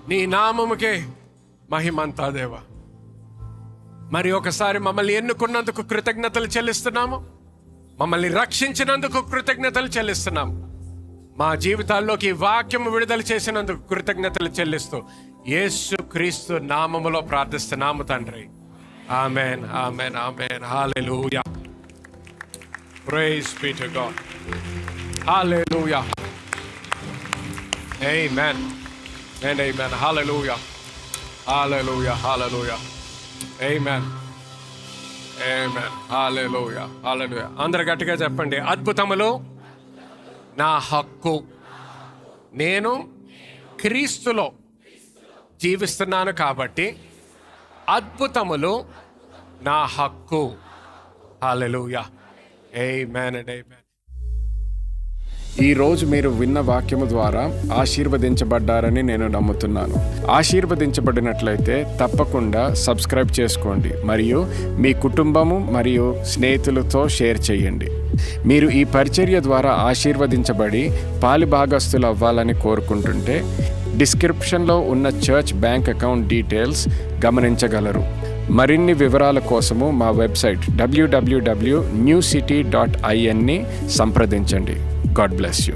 నీ నామముకే మహిమంతా దేవా. మరి ఒకసారి మమ్మల్ని ఎన్నుకున్నందుకు కృతజ్ఞతలు చెల్లిస్తున్నాము, మమ్మల్ని రక్షించినందుకు కృతజ్ఞతలు చెల్లిస్తున్నాము, మా జీవితాల్లోకి వాక్యము విడుదల చేసినందుకు కృతజ్ఞతలు చెల్లిస్తూ యేసు క్రీస్తు నామములో ప్రార్థిస్తున్నాము తండ్రి. ఆమేన్, ఆమేన్, ఆమేన్. హల్లెలూయా. Praise be to God. హల్లెలూయా. ఆమేన్ అండ్ ఆమేన్. హల్లెలూయా. హల్లెలూయా. హల్లెలూయా. ఆమేన్. ఆమేన్. హల్లెలూయా. హల్లెలూయా. అందరూ గట్టిగా చెప్పండి. అద్భుతములు నా హక్కు. నేను క్రీస్తులో జీవిస్తున్నాను కాబట్టి అద్భుతములు నా హక్కు. హల్లెలూయా. ఆమేన్ అండ్ ఆమేన్. ఈ రోజు మీరు విన్న వాక్యము ద్వారా ఆశీర్వదించబడ్డారని నేను నమ్ముతున్నాను. ఆశీర్వదించబడినట్లయితే తప్పకుండా సబ్స్క్రైబ్ చేసుకోండి మరియు మీ కుటుంబము మరియు స్నేహితులతో షేర్ చేయండి. మీరు ఈ పరిచర్య ద్వారా ఆశీర్వదించబడి పాలిభాగస్తులు అవ్వాలని కోరుకుంటుంటే డిస్క్రిప్షన్లో ఉన్న చర్చ్ బ్యాంక్ అకౌంట్ డీటెయిల్స్ గమనించగలరు. మరిన్ని వివరాల కోసము మా వెబ్సైట్ www.newcity.in ని సంప్రదించండి. God bless you.